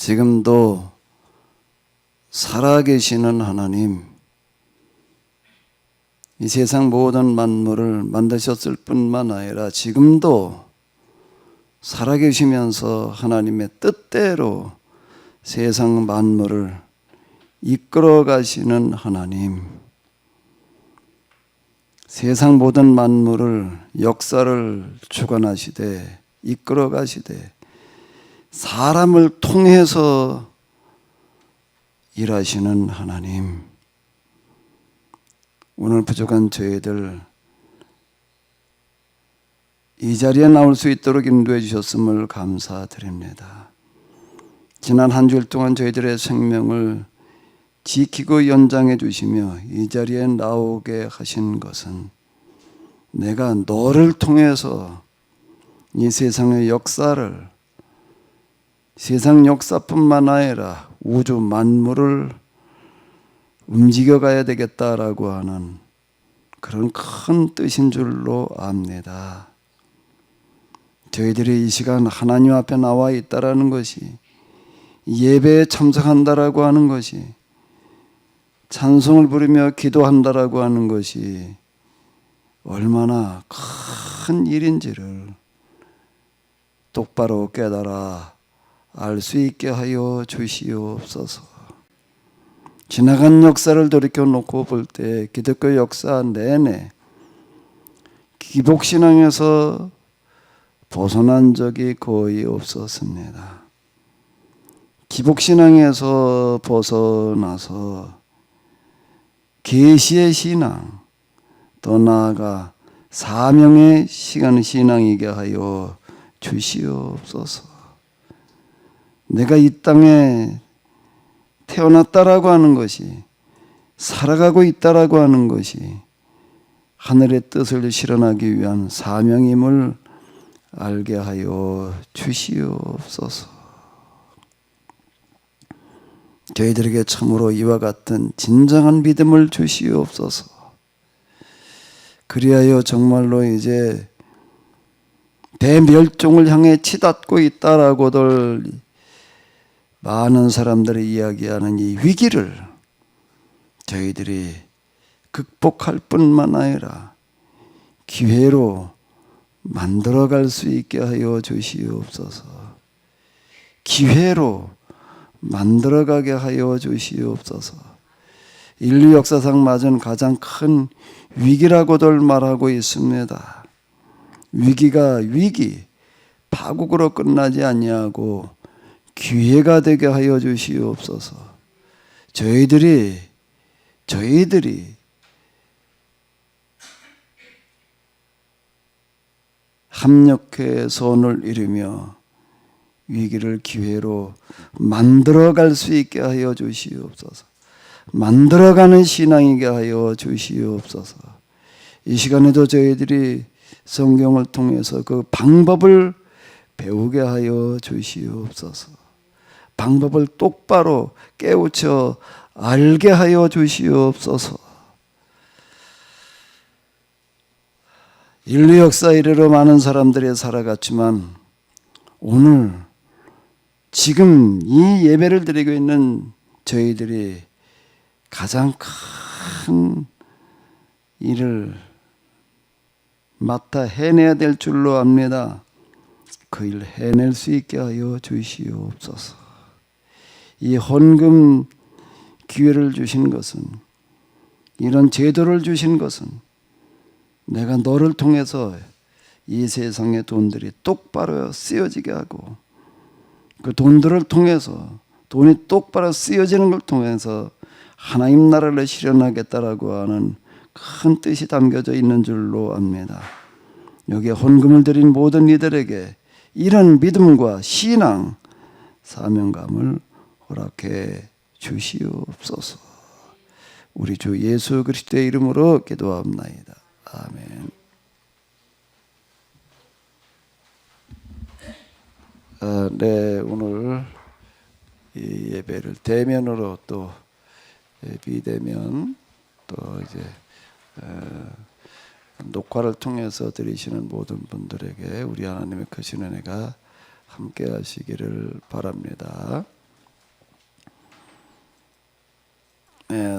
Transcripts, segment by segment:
지금도 살아계시는 하나님, 이 세상 모든 만물을 만드셨을 뿐만 아니라 지금도 살아계시면서 하나님의 뜻대로 세상 만물을 이끌어 가시는 하나님, 세상 모든 만물을 역사를 주관하시되 이끌어 가시되 사람을 통해서 일하시는 하나님, 오늘 부족한 저희들 이 자리에 나올 수 있도록 인도해 주셨음을 감사드립니다. 지난 한 주일 동안 저희들의 생명을 지키고 연장해 주시며 이 자리에 나오게 하신 것은 내가 너를 통해서 이 세상의 역사를, 세상 역사뿐만 아니라 우주 만물을 움직여가야 되겠다라고 하는 그런 큰 뜻인 줄로 압니다. 저희들이 이 시간 하나님 앞에 나와 있다라는 것이, 예배에 참석한다라고 하는 것이, 찬송을 부르며 기도한다라고 하는 것이 얼마나 큰 일인지를 똑바로 깨달아 알 수 있게 하여 주시옵소서. 지나간 역사를 돌이켜놓고 볼 때 기독교 역사 내내 기복신앙에서 벗어난 적이 거의 없었습니다. 기복신앙에서 벗어나서 계시의 신앙, 더 나아가 사명의 신앙이게 하여 주시옵소서. 내가 이 땅에 태어났다라고 하는 것이, 살아가고 있다라고 하는 것이 하늘의 뜻을 실현하기 위한 사명임을 알게 하여 주시옵소서. 저희들에게 참으로 이와 같은 진정한 믿음을 주시옵소서. 그리하여 정말로 이제 대멸종을 향해 치닫고 있다라고들 많은 사람들이 이야기하는 이 위기를 저희들이 극복할 뿐만 아니라 기회로 만들어갈 수 있게 하여 주시옵소서. 기회로 만들어가게 하여 주시옵소서. 인류 역사상 맞은 가장 큰 위기라고들 말하고 있습니다. 위기가 파국으로 끝나지 아니하고 기회가 되게 하여 주시옵소서. 저희들이 합력해 손을 이루며 위기를 기회로 만들어갈 수 있게 하여 주시옵소서. 만들어가는 신앙이게 하여 주시옵소서. 이 시간에도 저희들이 성경을 통해서 그 방법을 배우게 하여 주시옵소서. 방법을 똑바로 깨우쳐 알게 하여 주시옵소서. 인류 역사 이래로 많은 사람들이 살아갔지만 오늘 지금 이 예배를 드리고 있는 저희들이 가장 큰 일을 맡아 해내야 될 줄로 압니다. 그 일 해낼 수 있게 하여 주시옵소서. 이 헌금 기회를 주신 것은, 이런 제도를 주신 것은 내가 너를 통해서 이 세상의 돈들이 똑바로 쓰여지게 하고, 그 돈들을 통해서, 돈이 똑바로 쓰여지는 걸 통해서 하나님 나라를 실현하겠다라고 하는 큰 뜻이 담겨져 있는 줄로 압니다. 여기에 헌금을 드린 모든 이들에게 이런 믿음과 신앙, 사명감을 허락해 주시옵소서. 우리 주 예수 그리스도의 이름으로 기도합나이다. 아멘. 네, 오늘 이 예배를 대면으로 또 비대면 또 이제 녹화를 통해서 들으시는 모든 분들에게 우리 하나님의 크신 은혜가 함께 하시기를 바랍니다.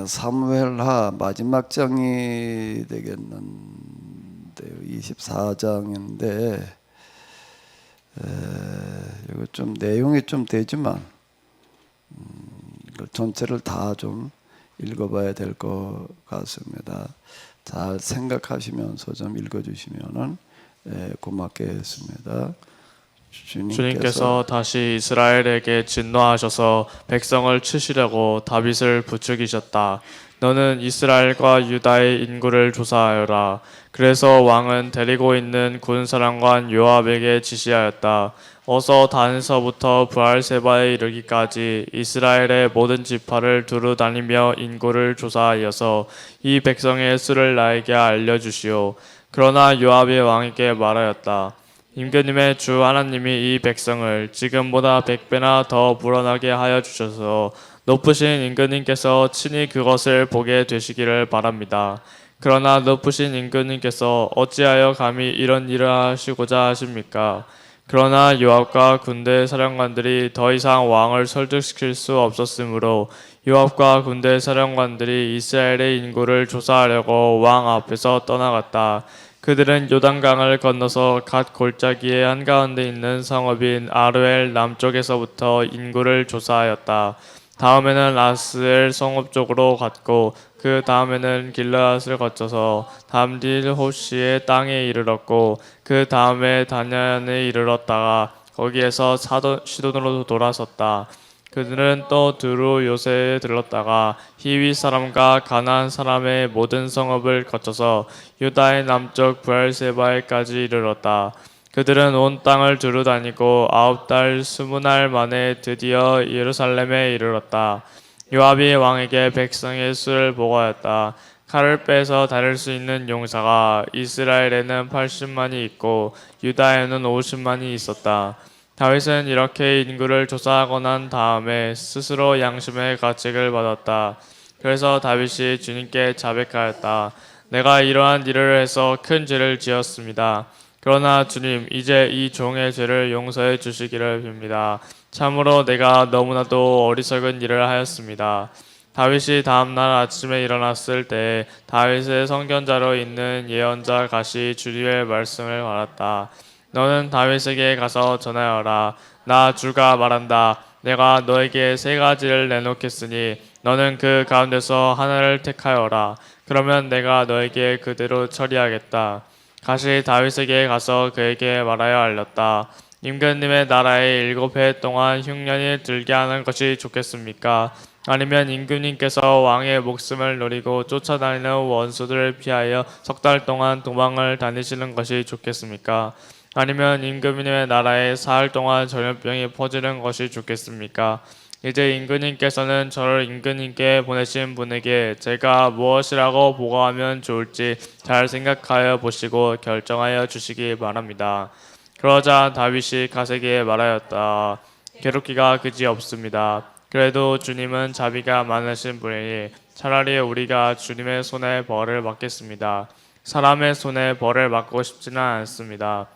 사무엘하 마지막 장이 되겠는데요. 24장인데 이거 좀 내용이 좀 되지만 전체를 다 좀 읽어봐야 될 것 같습니다. 잘 생각하시면서 좀 읽어주시면은 고맙겠습니다. 주님께서 다시 이스라엘에게 진노하셔서 백성을 치시려고 다윗을 부추기셨다. 너는 이스라엘과 유다의 인구를 조사하여라. 그래서 왕은 데리고 있는 군사령관 요압에게 지시하였다. 어서 단에서부터 브알세바에 이르기까지 이스라엘의 모든 지파를 두루 다니며 인구를 조사하여서 이 백성의 수를 나에게 알려주시오. 그러나 요압이 왕에게 말하였다. 임금님의 주 하나님이 이 백성을 지금보다 100배나 더 불어나게 하여 주셔서 높으신 임금님께서 친히 그것을 보게 되시기를 바랍니다. 그러나 높으신 임금님께서 어찌하여 감히 이런 일을 하시고자 하십니까? 그러나 요압과 군대 사령관들이 더 이상 왕을 설득시킬 수 없었으므로 요압과 군대 사령관들이 이스라엘의 인구를 조사하려고 왕 앞에서 떠나갔다. 그들은 요단강을 건너서 갓 골짜기의 한가운데 있는 성읍인 아르엘 남쪽에서부터 인구를 조사하였다. 다음에는 라스엘 성읍 쪽으로 갔고 그 다음에는 길르앗을 거쳐서 담딜 호시의 땅에 이르렀고 그 다음에 다냐에 이르렀다가 거기에서 시돈으로 돌아섰다. 그들은 또 두루 요새에 들렀다가 히위 사람과 가나안 사람의 모든 성읍을 거쳐서 유다의 남쪽 브엘세바에까지 이르렀다. 그들은 온 땅을 두루 다니고 9달 20날 만에 드디어 예루살렘에 이르렀다. 요압이 왕에게 백성의 수를 보고하였다. 칼을 빼서 다룰 수 있는 용사가 이스라엘에는 80만이 있고 유다에는 50만이 있었다. 다윗은 이렇게 인구를 조사하고 난 다음에 스스로 양심의 가책을 받았다. 그래서 다윗이 주님께 자백하였다. 내가 이러한 일을 해서 큰 죄를 지었습니다. 그러나 주님, 이제 이 종의 죄를 용서해 주시기를 빕니다. 참으로 내가 너무나도 어리석은 일을 하였습니다. 다윗이 다음날 아침에 일어났을 때 다윗의 선견자로 있는 예언자 갓이 주님의 말씀을 말했다. 너는 다윗에게 가서 전하여라. 나 주가 말한다. 내가 너에게 3가지를 내놓겠으니 너는 그 가운데서 하나를 택하여라. 그러면 내가 너에게 그대로 처리하겠다. 갓이 다윗에게 가서 그에게 말하여 알렸다. 임금님의 나라에 7해 동안 흉년이 들게 하는 것이 좋겠습니까? 아니면 임금님께서 왕의 목숨을 노리고 쫓아다니는 원수들을 피하여 3달 동안 도망을 다니시는 것이 좋겠습니까? 아니면 임금님의 나라에 4일 동안 전염병이 퍼지는 것이 좋겠습니까? 이제 임금님께서는 저를 임금님께 보내신 분에게 제가 무엇이라고 보고하면 좋을지 잘 생각하여 보시고 결정하여 주시기 바랍니다. 그러자 다윗이 갓에게 말하였다. 괴롭기가 그지 없습니다. 그래도 주님은 자비가 많으신 분이니 차라리 우리가 주님의 손에 벌을 받겠습니다. 사람의 손에 벌을 받고 싶지는 않습니다.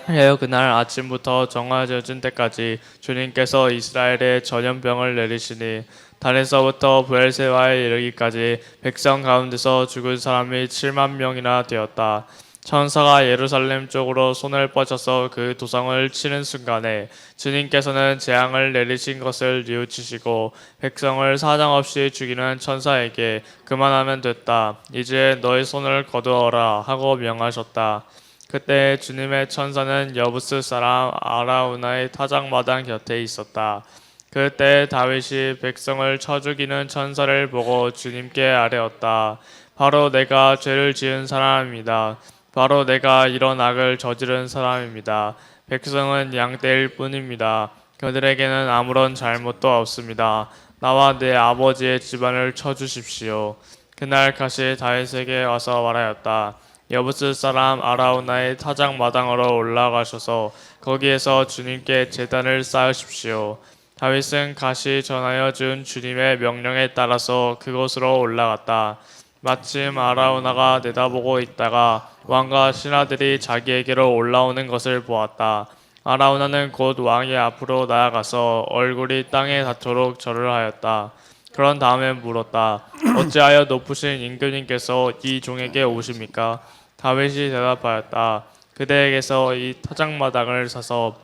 해요 그날 아침부터 정화져진 때까지 주님께서 이스라엘에 전염병을 내리시니 단에서부터 브엘세바에 이르기까지 백성 가운데서 죽은 사람이 7만 명이나 되었다. 천사가 예루살렘 쪽으로 손을 뻗쳐서 그 도성을 치는 순간에 주님께서는 재앙을 내리신 것을 뉘우치시고 백성을 사정없이 죽이는 천사에게 그만하면 됐다. 이제 너의 손을 거두어라 하고 명하셨다. 그때 주님의 천사는 여부스 사람 아라우나의 타작마당 곁에 있었다. 그때 다윗이 백성을 쳐 죽이는 천사를 보고 주님께 아뢰었다. 바로 내가 죄를 지은 사람입니다. 바로 내가 이런 악을 저지른 사람입니다. 백성은 양떼일 뿐입니다. 그들에게는 아무런 잘못도 없습니다. 나와 내 아버지의 집안을 쳐주십시오. 그날 갓이 다윗에게 와서 말하였다. 여부스 사람 아라우나의 타작 마당으로 올라가셔서 거기에서 주님께 제단을 쌓으십시오. 다윗은 갓이 전하여 준 주님의 명령에 따라서 그곳으로 올라갔다. 마침 아라우나가 내다보고 있다가 왕과 신하들이 자기에게로 올라오는 것을 보았다. 아라우나는 곧 왕의 앞으로 나아가서 얼굴이 땅에 닿도록 절을 하였다. 그런 다음에 물었다. 어찌하여 높으신 임금님께서 이 종에게 오십니까? 다윗이 대답하였다. 그대에게서 이 타작마당을 사서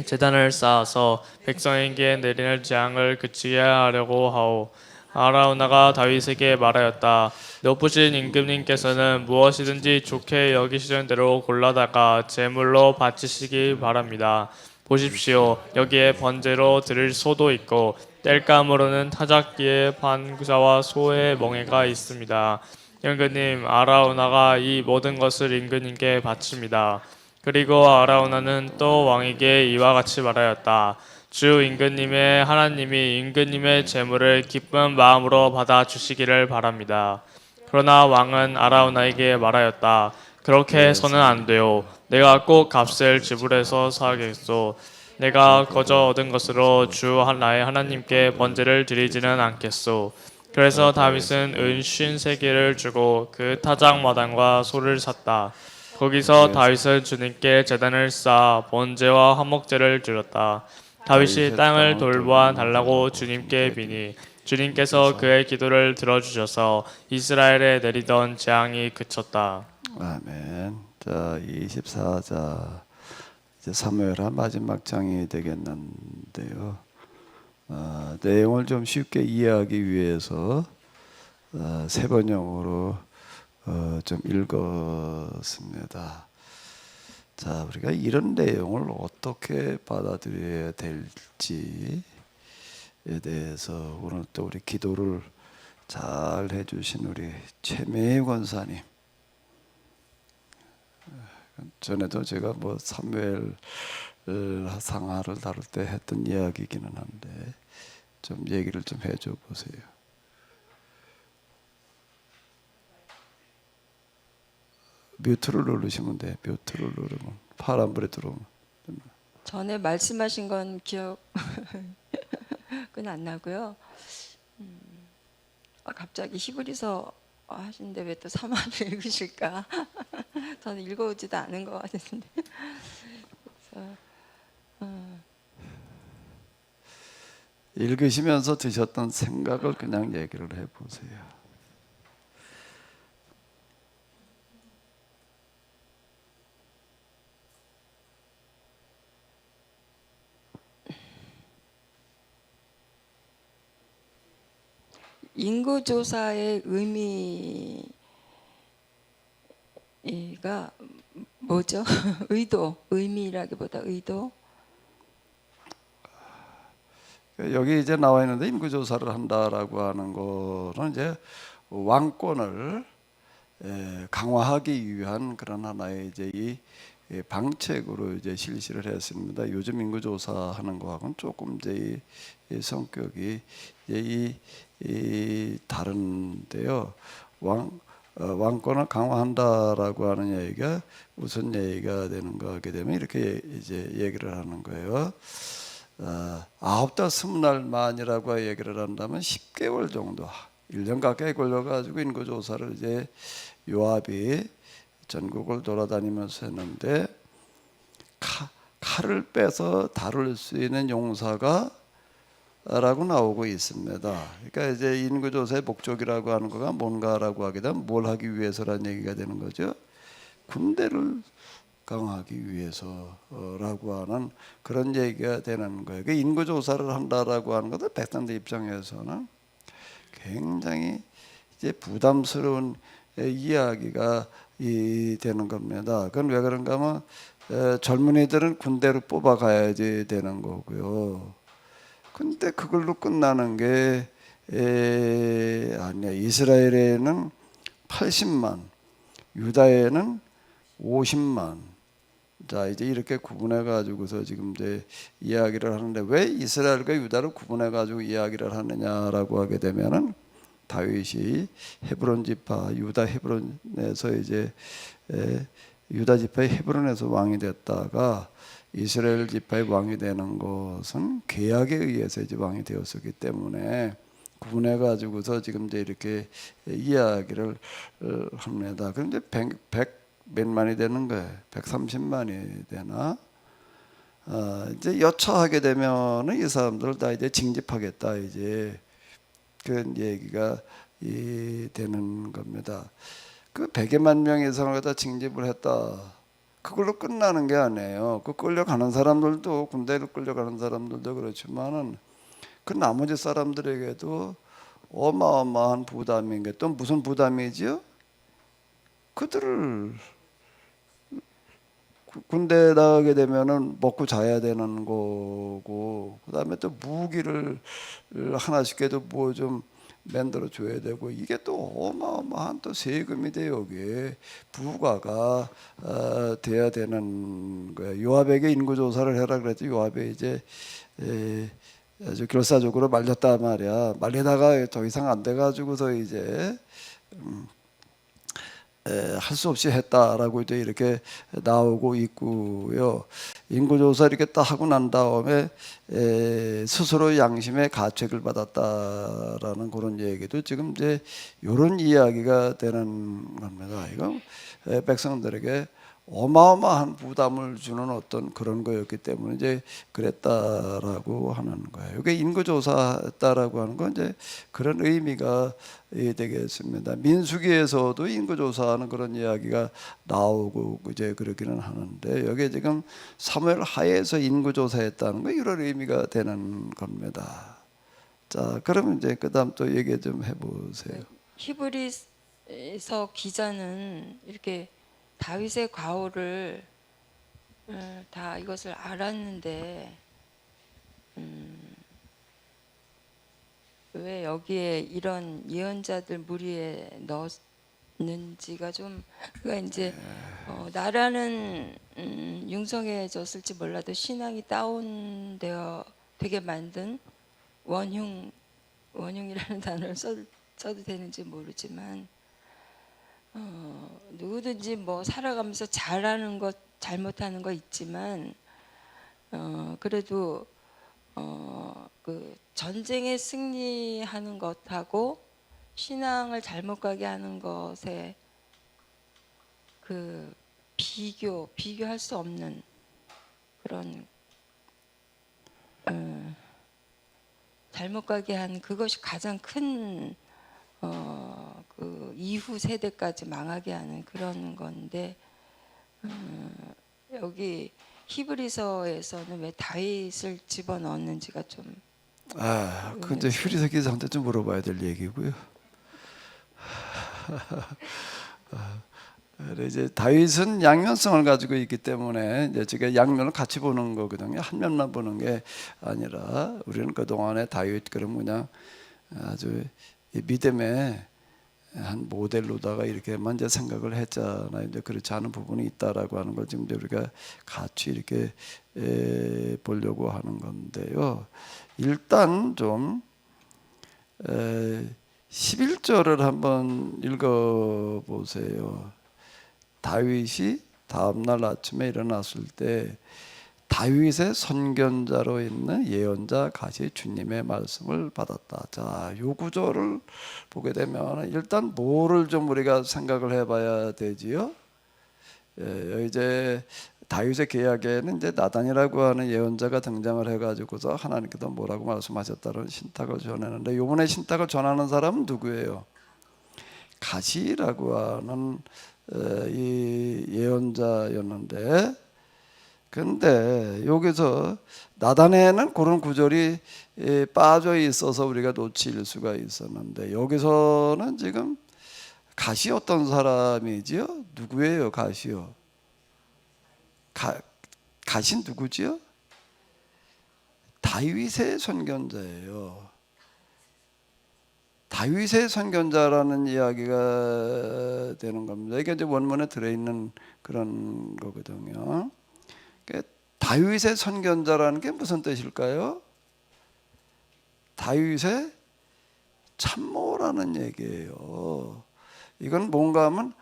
제단을 쌓아서 백성에게 내리는 재앙을 그치게 하려고 하오. 아라우나가 다윗에게 말하였다. 높으신 임금님께서는 무엇이든지 좋게 여기시는 대로 골라다가 제물로 바치시기 바랍니다. 보십시오. 여기에 번제로 드릴 소도 있고 땔감으로는 타작기에 반구자와 소의 멍에가 있습니다. 임금님, 아라우나가 이 모든 것을 임금님께 바칩니다. 그리고 아라우나는 또 왕에게 이와 같이 말하였다. 주 임금님의 하나님이 임금님의 재물을 기쁜 마음으로 받아 주시기를 바랍니다. 그러나 왕은 아라우나에게 말하였다. 그렇게 해서는 안 돼요. 내가 꼭 값을 지불해서 사겠소. 내가 거저 얻은 것으로 주 나의 하나님께 번제를 드리지는 않겠소. 그래서 다윗은 은 53개를 주고 그 타작 마당과 소를 샀다. 거기서 다윗은 주님께 제단을 쌓아 번제와 화목제를 드렸다. 다윗이 땅을 돌보아 달라고 주님께 비니 주님께서 그의 기도를 들어주셔서 이스라엘에 내리던 재앙이 그쳤다. 아멘. 자, 24자 이제 사무엘하 마지막 장이 되겠는데요. 내용을 좀 쉽게 이해하기 위해서 세 번역으로 좀 읽었습니다. 자, 우리가 이런 내용을 어떻게 받아들여야 될지에 대해서 오늘 또 우리 기도를 잘 해주신 우리 최매희 권사님, 전에도 제가 뭐 사무엘 상하를 다룰 때 했던 이야기이기는 한데 좀 얘기를 좀 해줘 보세요. 뮤트를 누르시면 돼. 뮤트를 누르면 파란불에 들어오면. 전에 말씀하신 건 기억은 안 나고요. 갑자기 히브리서 하시는데 왜 또 사마를 읽으실까? 저는 읽어오지도 않은 것 같은데. 그래서, 읽으시면서 드셨던 생각을 그냥 얘기를 해보세요. 인구조사의 의미가 뭐죠? 의미라기보다 의도? 여기 이제 나와 있는데 인구조사를 한다라고 하는 거는 이제 왕권을 강화하기 위한 그런 하나의 이제 이 방책으로 이제 실시를 했습니다. 요즘 인구조사하는 거하고는 조금 이제 이 성격이 이제 이 다른데요. 왕권을 강화한다라고 하는 얘기가 무슨 얘기가 되는 거게 되면 이렇게 이제 얘기를 하는 거예요. 9달 20날만이라고 얘기를 한다면 10개월 정도, 1년 가까이 걸려가지고 인구조사를 이제 요압이 전국을 돌아다니면서 했는데 칼을 빼서 다룰 수 있는 용사가 라고 나오고 있습니다. 그러니까 이제 인구조사의 목적이라고 하는 거가 뭔가라고 하게 되면 뭘 하기 위해서라는 얘기가 되는 거죠. 군대를 강화하기 위해서라고 하는 그런 얘기가 되는 거예요. 인구조사를 한다라고 하는 것도 백성들 입장에서는 굉장히 이제 부담스러운 이야기가 되는 겁니다. 그건 왜 그런가 하면 젊은이들은 군대로 뽑아가야지 되는 거고요. 근데 그걸로 끝나는 게 아니야. 이스라엘에는 80만, 유다에는 50만. 자, 이제 이렇게 구분해 가지고서 지금 이제 이야기를 하는데 왜 이스라엘과 유다를 구분해 가지고 이야기를 하느냐라고 하게 되면은 다윗이 헤브론 지파 유다 헤브론에서 이제 유다 지파의 헤브론에서 왕이 됐다가 이스라엘 지파의 왕이 되는 것은 계약에 의해서 이제 왕이 되었었기 때문에 구분해 가지고서 지금 이제 이렇게 이야기를 합니다. 그런데 100 몇만이 되는 거예요. 130만이 되나? 이제 여차하게 되면은 이 사람들을 다 이제 징집하겠다 이제 그런 얘기가 되는 겁니다. 그 100여만 명 이상을 갖다 징집을 했다. 그걸로 끝나는 게 아니에요. 그 끌려가는 사람들도, 군대를 끌려가는 사람들도 그렇지만은 그 나머지 사람들에게도 어마어마한 부담인 게, 또 무슨 부담이지요? 그들을 군대 나가게 되면은 먹고 자야 되는 거고, 그다음에 또 무기를 하나씩이라도 뭐 좀 만들어 줘야 되고, 이게 또 어마어마한 또 세금이 돼요. 여기에 부가가 돼야 되는 거예요. 요압에게 인구 조사를 해라 그랬더니 요압이 이제 아주 결사적으로 말렸단 말이야. 말리다가 더 이상 안 돼가지고서 이제 할 수 없이 했다라고 이제 이렇게 나오고 있고요. 인구조사 이렇게 딱 하고 난 다음에 스스로 양심의 가책을 받았다라는 그런 얘기도 지금 이제 이런 이야기가 되는 겁니다. 이거 백성들에게 어마어마한 부담을 주는 어떤 그런 거였기 때문에 이제 그랬다라고 하는 거예요. 이게 인구조사했다라고 하는 건 이제 그런 의미가 되겠습니다. 민수기에서도 인구조사하는 그런 이야기가 나오고 이제 그러기는 하는데, 여기에 지금 사무엘 하에서 인구조사했다는 거 이런 의미가 되는 겁니다. 자, 그러면 이제 그다음 또 얘기 좀 해보세요. 히브리서 기자는 이렇게 다윗의 과오를 다 이것을 알았는데 왜 여기에 이런 예언자들 무리에 넣었는지가 좀, 그러니까 이제 나라는 융성해졌을지 몰라도 신앙이 다운되어 되게 만든 원흉이라는 단어를 써도 되는지 모르지만 누구든지 뭐 살아가면서 잘하는 것 잘못하는 거 있지만 그래도 그 전쟁에 승리하는 것하고 신앙을 잘못 가게 하는 것에 그 비교할 수 없는 그런 잘못 가게 한 그것이 가장 큰 그 이후 세대까지 망하게 하는 그런 건데, 여기 히브리서에서는 왜 다윗을 집어넣었는지가 좀 그 이제 휴리석 기자한테 좀 물어봐야 될 얘기고요. 이제 다윗은 양면성을 가지고 있기 때문에 이제 제가 양면을 같이 보는 거거든요. 한 면만 보는 게 아니라, 우리는 그 동안에 다윗 그럼 그냥 아주 믿음의 한 모델로다가 이렇게만 이제 생각을 했잖아요. 이제 그렇지 않은 부분이 있다라고 하는 걸 지금 우리가 같이 이렇게 보려고 하는 건데요. 일단 좀 11절을 한번 읽어 보세요. 다윗이 다음날 아침에 일어났을 때 다윗의 선견자로 있는 예언자 갓이 주님의 말씀을 받았다. 자, 요 구절을 보게 되면 일단 뭐를 좀 우리가 생각을 해봐야 되지요? 이제 다윗의 계약에는 이제 나단이라고 하는 예언자가 등장을 해가지고서 하나님께서 뭐라고 말씀하셨다는 신탁을 전하는데, 요번에 신탁을 전하는 사람은 누구예요? 갓이라고 하는 이 예언자였는데, 근데 여기서 나단에는 그런 구절이 빠져 있어서 우리가 놓칠 수가 있었는데, 여기서는 지금 갓이 어떤 사람이지요? 누구예요? 갓이요? 갓이 누구지요? 다윗의 선견자예요. 다윗의 선견자라는 이야기가 되는 겁니다. 이게 이제 원문에 들어있는 그런 거거든요. 다윗의 선견자라는 게 무슨 뜻일까요? 다윗의 참모라는 얘기예요. 이건 뭔가 하면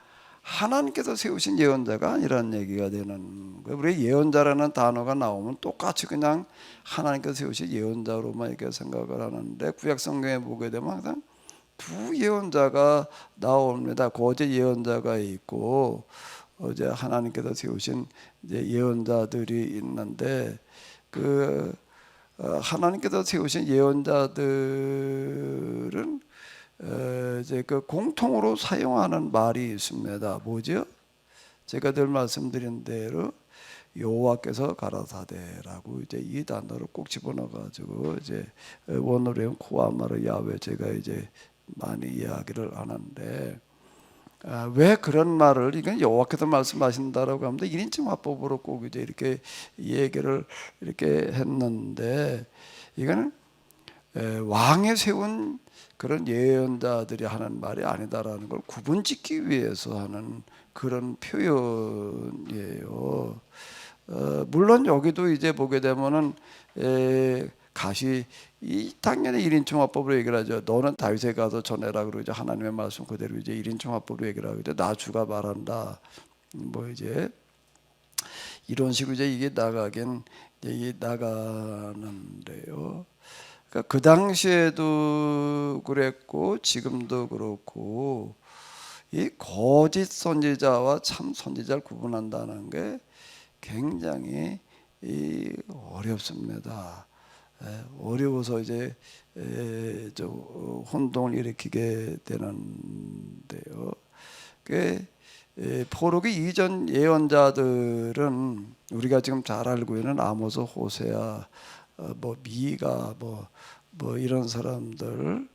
하나님께서 세우신 예언자가 아니라는 얘기가 되는 거예요. 우리 예언자라는 단어가 나오면 똑같이 그냥 하나님께서 세우신 예언자로만 이렇게 생각을 하는데, 구약 성경에 보게 되면 항상 두 예언자가 나옵니다. 거짓 예언자가 있고 이제 하나님께서 세우신 이제 예언자들이 있는데, 그 하나님께서 세우신 예언자들은 이제 그 공통으로 사용하는 말이 있습니다. 뭐죠? 제가 늘 말씀드린 대로 여호와께서 가라사대라고 이제 이 단어를 꼭 집어넣어 가지고 이제 원어로 코아마르 야훼 제가 이제 많이 이야기를 하는데 왜 그런 말을 이건 여호와께서 말씀하신다라고 합니다. 1인칭 화법으로 꼭 이제 이렇게 얘기를 이렇게 했는데 이거는 왕에 세운 그런 예언자들이 하는 말이 아니다라는 걸 구분짓기 위해서 하는 그런 표현이에요. 물론 여기도 이제 보게 되면은 가시 이 당연히 1인칭 화법으로 얘기를 하죠. 너는 다윗에 가서 전해라 그러고 이제 하나님의 말씀 그대로 이제 1인칭 화법으로 얘기를 하고 이제 나 주가 말한다. 뭐 이제 이런 식으로 이제 이게 나가긴 이게 나가는데요. 그러니까 그 당시에도 그랬고 지금도 그렇고 이 거짓 선지자와 참 선지자를 구분한다는 게 굉장히 어렵습니다. 어려워서 이제 좀 혼동을 일으키게 되는데요. 포로기 이전 예언자들은 우리가 지금 잘 알고 있는 아모스, 호세아, 뭐 미가, 뭐 이런 사람들은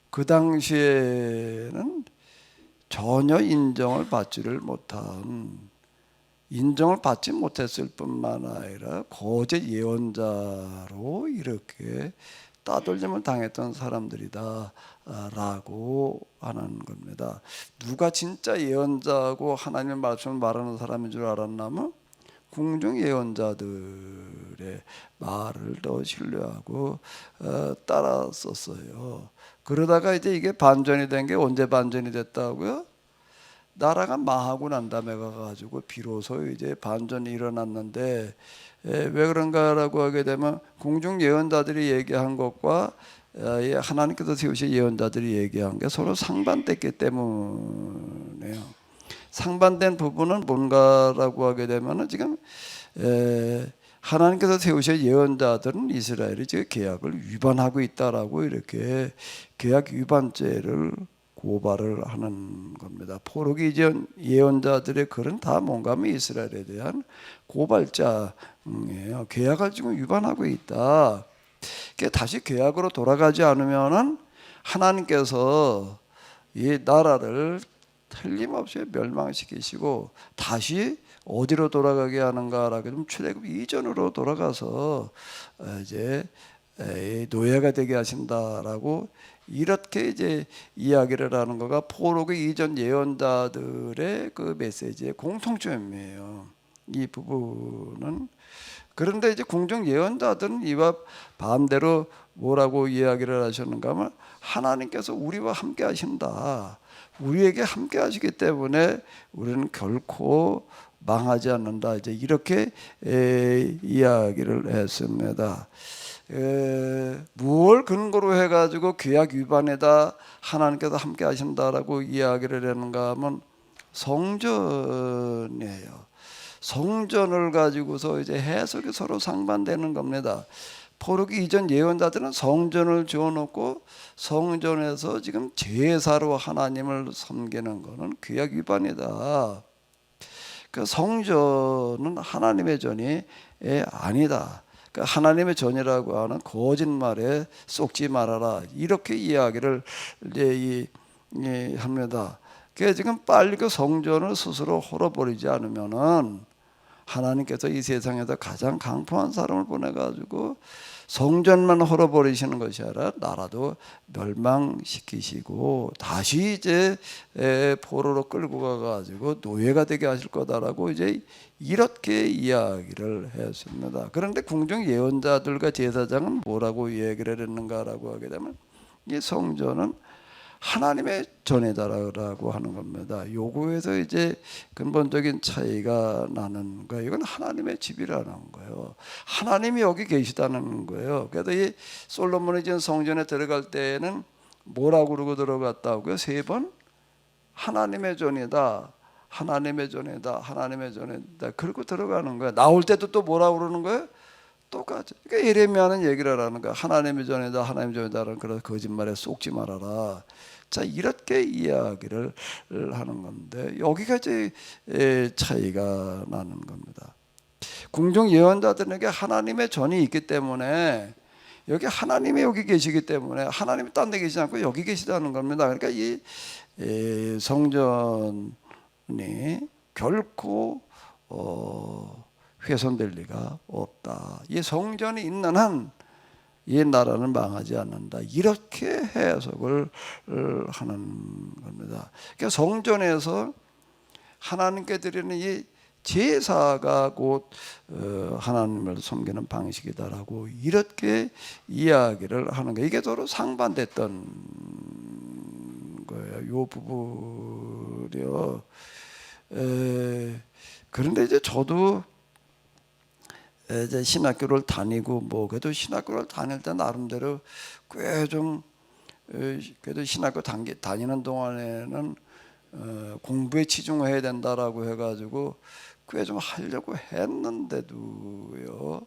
그 당시에는 전혀 인정을 받지 못했을 뿐만 아니라 거짓 예언자로 이렇게 따돌림을 당했던 사람들이다라고 하는 겁니다. 누가 진짜 예언자고 하나님의 말씀을 말하는 사람인 줄 알았나면 궁중 예언자들의 말을 더 신뢰하고 따랐었어요. 그러다가 이제 이게 반전이 된 게 언제 반전이 됐다고요? 나라가 망하고 난 다음에 가가지고 비로소 이제 반전이 일어났는데 왜 그런가라고 하게 되면 궁중 예언자들이 얘기한 것과 하나님께서 세우신 예언자들이 얘기한 게 서로 상반됐기 때문에요. 상반된 부분은 뭔가라고 하게 되면 지금 하나님께서 세우신 예언자들은 이스라엘이 지금 계약을 위반하고 있다라고 이렇게 계약 위반죄를 고발을 하는 겁니다. 포로기 이전 예언자들의 글은 다 뭔가 하면 이스라엘에 대한 고발장이에요. 계약을 지금 위반하고 있다. 다시 계약으로 돌아가지 않으면은 하나님께서 이 나라를 틀림없이 멸망시키시고 다시 어디로 돌아가게 하는가라고 좀 출애굽 이전으로 돌아가서 이제 노예가 되게 하신다라고 이렇게 이제 이야기를 하는 거가 포로기 이전 예언자들의 그 메시지의 공통점이에요. 이 부분은. 그런데 이제 궁중 예언자들은 이와 반대로 뭐라고 이야기를 하셨는가 하면 하나님께서 우리와 함께 하신다. 우리에게 함께 하시기 때문에 우리는 결코 망하지 않는다. 이제 이렇게 이야기를 했습니다. 무엇을 근거로 해가지고 계약 위반에다 하나님께서 함께 하신다라고 이야기를 하는가 하면 성전이에요. 성전을 가지고서 이제 해석이 서로 상반되는 겁니다. 포로기 이전 예언자들은 성전을 지어놓고 성전에서 지금 제사로 하나님을 섬기는 것은 계약 위반이다. 그 성전은 하나님의 전이 아니다. 그 하나님의 전이라고 하는 거짓말에 쏙지 말아라. 이렇게 이야기를 이제 합니다. 그래서 지금 빨리 그 성전을 스스로 헐어버리지 않으면은 하나님께서 이 세상에서 가장 강포한 사람을 보내가지고 성전만 헐어버리시는 것이 아니라 나라도 멸망시키시고 다시 이제 포로로 끌고 가가지고 노예가 되게 하실 거다라고 이제 이렇게 이야기를 했습니다. 그런데 궁중 예언자들과 제사장은 뭐라고 얘기를 했는가라고 하게 되면 이 성전은 하나님의 전이다라고 하는 겁니다. 요거에서 이제 근본적인 차이가 나는 거예요. 이건 하나님의 집이라는 거예요. 하나님이 여기 계시다는 거예요. 그래서 이 솔로몬이 지은 성전에 들어갈 때에는 뭐라고 그러고 들어갔다고요? 3번 하나님의 전이다. 하나님의 전이다. 하나님의 전이다. 그러고 들어가는 거예요. 나올 때도 또 뭐라고 그러는 거예요? 똑같죠. 그러니까 예레미야는 얘기를 하는 거야. 하나님의 전이다, 하나님의 전이다라는 그런 거짓말에 속지 말아라. 자, 이렇게 이야기를 하는 건데 여기가 이제 차이가 나는 겁니다. 궁중 예언자들에게 하나님의 전이 있기 때문에 여기 하나님이 여기 계시기 때문에 하나님이 딴 데 계시지 않고 여기 계시다는 겁니다. 그러니까 이 성전이 결코 훼손될 리가 없다. 이 성전이 있는 한 이 나라는 망하지 않는다. 이렇게 해석을 하는 겁니다. 그러니까 성전에서 하나님께 드리는 이 제사가 곧 하나님을 섬기는 방식이다라고 이렇게 이야기를 하는 거예요. 이게 서로 상반됐던 거예요. 이 부분이요. 그런데 이제 저도 이제 신학교를 다니고 뭐 그래도 신학교를 다닐 때 나름대로 꽤 좀 그래도 신학교 다니는 동안에는 공부에 치중해야 된다라고 해가지고 꽤 좀 하려고 했는데도요.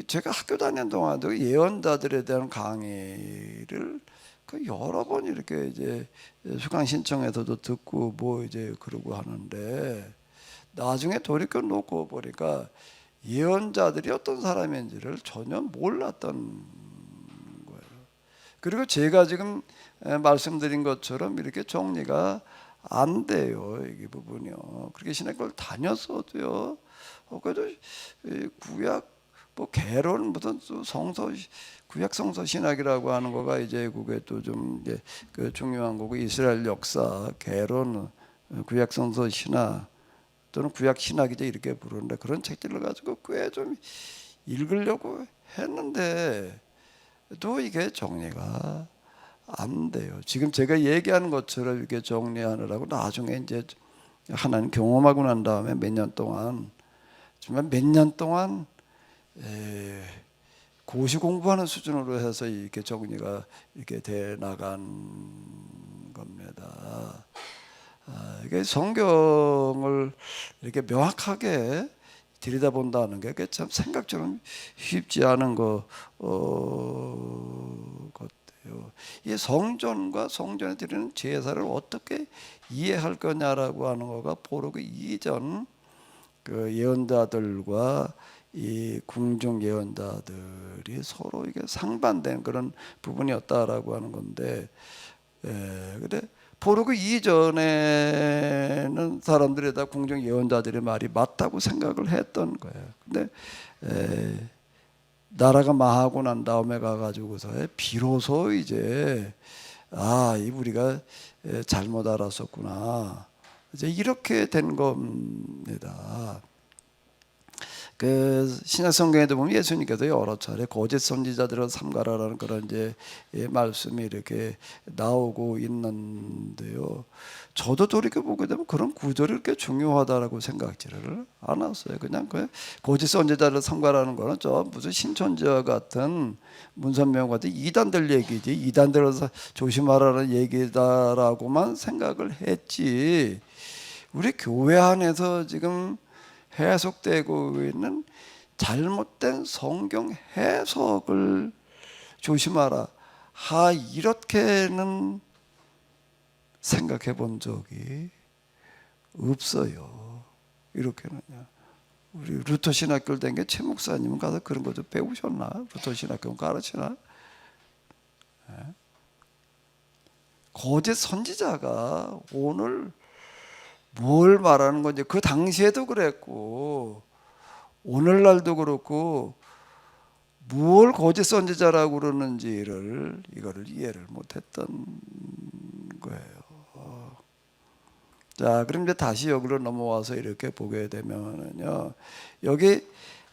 제가 학교 다니는 동안도 예언자들에 대한 강의를 그 여러 번 이렇게 이제 수강 신청해서도 듣고 뭐 이제 그러고 하는데 나중에 돌이켜 놓고 보니까 예언자들이 어떤 사람인지를 전혀 몰랐던 거예요. 그리고 제가 지금 말씀드린 것처럼 이렇게 정리가 안 돼요. 이 부분이요. 그렇게 신학교를 다녔어도요. 그래도 구약 뭐 개론 무슨 성서 구약 성서 신학이라고 하는 거가 이제 그게 또 좀 그 중요한 거고 이스라엘 역사 개론 구약 성서 신학 또는 구약 신학이죠 이렇게 부르는데 그런 책들을 가지고 꽤 좀 읽으려고 했는데 또 이게 정리가 안 돼요. 지금 제가 얘기하는 것처럼 이렇게 정리하느라고 나중에 이제 하나님 경험하고 난 다음에 몇 년 동안 정말 몇 년 동안 고시 공부하는 수준으로 해서 이렇게 정리가 이렇게 돼 나간 겁니다. 이게 성경을 이렇게 명확하게 들여다본다는 게 참 생각처럼 쉽지 않은 것 같아요. 이 성전과 성전에 드리는 제사를 어떻게 이해할 거냐라고 하는 거가 바로 그 이전 그 예언자들과 이 궁중 예언자들이 서로 이게 상반된 그런 부분이었다라고 하는 건데, 근데 바로 그 이전에는 사람들이 다 궁중 예언자들의 말이 맞다고 생각을 했던 거예요. 근데 나라가 망하고 난 다음에 가가지고서 비로소 이제 이 우리가 잘못 알았었구나. 이제 이렇게 된 겁니다. 그 신약 성경에도 보면 예수님께서 여러 차례 거짓 선지자들을 삼가라라는 그런 이제 말씀이 이렇게 나오고 있는데요. 저도 돌이켜 보게 되면 그런 구절이 그렇게 중요하다라고 생각지를 않았어요. 그냥 그 거짓 선지자를 삼가라는 거는 저 무슨 신천지와 같은 문선명 같은 이단들 얘기지, 이단들을 조심하라는 얘기다라고만 생각을 했지. 우리 교회 안에서 지금 해석되고 있는 잘못된 성경 해석을 조심하라. 이렇게는 생각해 본 적이 없어요. 이렇게는요. 우리 루터 신학교를 된 게 최 목사님은 가서 그런 거 좀 배우셨나? 루터 신학교 가르치나? 거짓 선지자가 오늘 뭘 말하는 건지 그 당시에도 그랬고 오늘날도 그렇고 뭘 거짓 선지자라고 그러는지를 이거를 이해를 못했던 거예요. 자, 그럼 이제 다시 여기로 넘어와서 이렇게 보게 되면요, 여기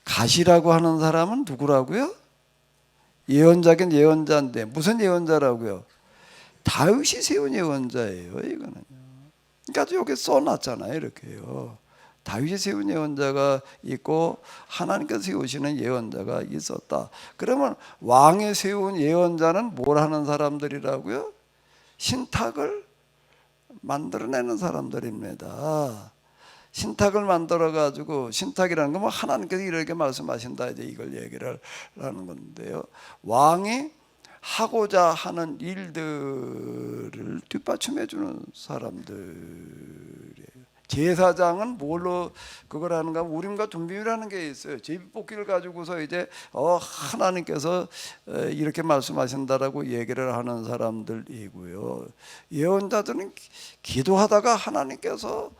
가시라고 하는 사람은 누구라고요? 예언자긴 예언자인데 무슨 예언자라고요? 다윗이 세운 예언자예요. 이거는요. 그러니까 여기 써놨잖아요. 이렇게요. 다윗이 세운 예언자가 있고 하나님께서 세우시는 예언자가 있었다. 그러면 왕이 세운 예언자는 뭘 하는 사람들이라고요? 신탁을 만들어내는 사람들입니다. 신탁을 만들어 가지고, 신탁이라는 건 뭐 하나님께서 이렇게 말씀하신다 이제 이걸 얘기를 하는 건데요. 왕이 하고자 하는 일들을 뒷받침해 주는 사람들이에요. 제사장은 뭘로 그걸 하는가? 우림과 둠빔이라는 게 있어요. 제비뽑기를 가지고서 이제 하나님께서 이렇게 말씀하신다라고 얘기를 하는 사람들이고요. 예언자들은 기도하다가 하나님께서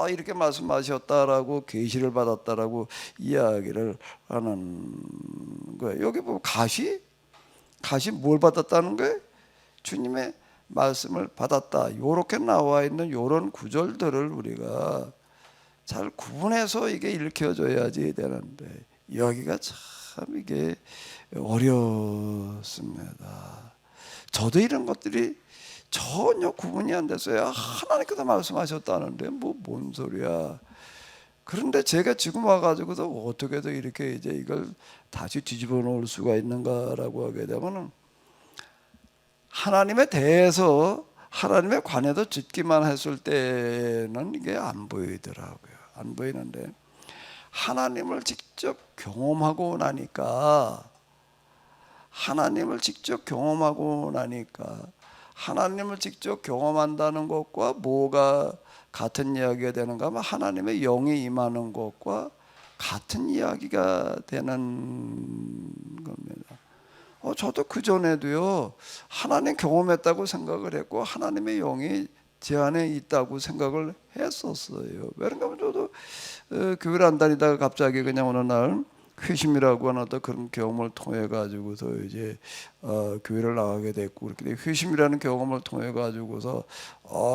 이렇게 말씀하셨다라고 계시를 받았다라고 이야기를 하는 거예요. 여기 보면 가시 뭘 받았다는 거예요? 주님의 말씀을 받았다. 이렇게 나와 있는 이런 구절들을 우리가 잘 구분해서 이게 읽혀져야지 되는데 여기가 참 이게 어렵습니다. 저도 이런 것들이 전혀 구분이 안 됐어요. 하나님께서 말씀하셨다는데 뭔 소리야? 그런데 제가 지금 와가지고서 어떻게든 이렇게 이제 이걸 다시 뒤집어 놓을 수가 있는가라고 하게 되면은 하나님에 대해서 하나님에 관해서 듣기만 했을 때는 이게 안 보이더라고요. 안 보이는데 하나님을 직접 경험하고 나니까 하나님을 직접 경험한다는 것과 뭐가 같은 이야기가 되는가 하면 하나님의 영이 임하는 것과 같은 이야기가 되는 겁니다. 저도 그전에도요 하나님 경험했다고 생각을 했고 하나님의 영이 제 안에 있다고 생각을 했었어요. 그런가 하면 저도 교회를 안 다니다가 갑자기 그냥 어느 날 회심이라고 하는 어떤 그런 경험을 통해 가지고서 이제 교회를 나가게 됐고, 그렇게 회심이라는 경험을 통해 가지고서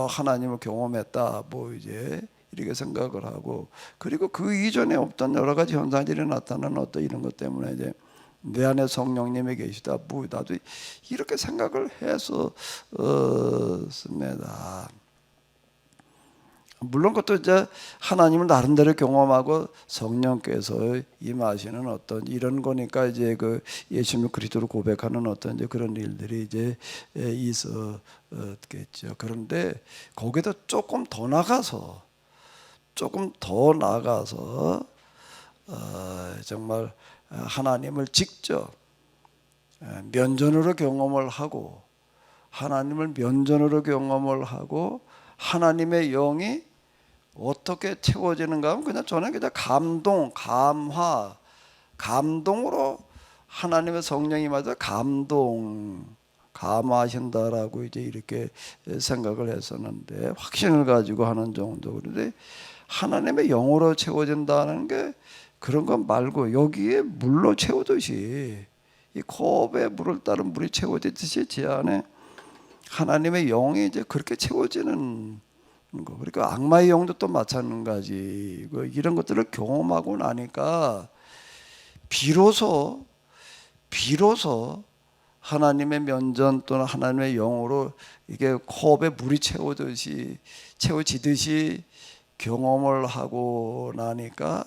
하나님을 경험했다 뭐 이제 이렇게 생각을 하고, 그리고 그 이전에 없던 여러 가지 현상들이 나타나는 어떤 이런 것 때문에 이제 내 안에 성령님이 계시다 뭐 나도 이렇게 생각을 했었습니다. 물론 그것도 이제 하나님을 나름대로 경험하고 성령께서 임하시는 어떤 이런 거니까 이제 그 예수님을 그리스도로 고백하는 어떤 이제 그런 일들이 이제 있었겠죠. 그런데 거기다 조금 더 나가서 정말 하나님을 직접 면전으로 경험을 하고 하나님을 면전으로 경험을 하고 하나님의 영이 어떻게 채워지는가 하면 그냥 저는 그냥 감동으로 하나님의 성령이 맞아 감화하신다라고 이제 이렇게 생각을 했었는데 확신을 가지고 하는 정도. 그런데 하나님의 영으로 채워진다는 게 그런 것 말고 여기에 물로 채우듯이 이 컵에 물을 따른 물이 채워지듯이 제 안에 하나님의 영이 이제 그렇게 채워지는 거. 그러니까 악마의 영도 또 마찬가지고 이런 것들을 경험하고 나니까 비로소 하나님의 면전 또는 하나님의 영으로 이게 컵에 물이 채워지듯이 경험을 하고 나니까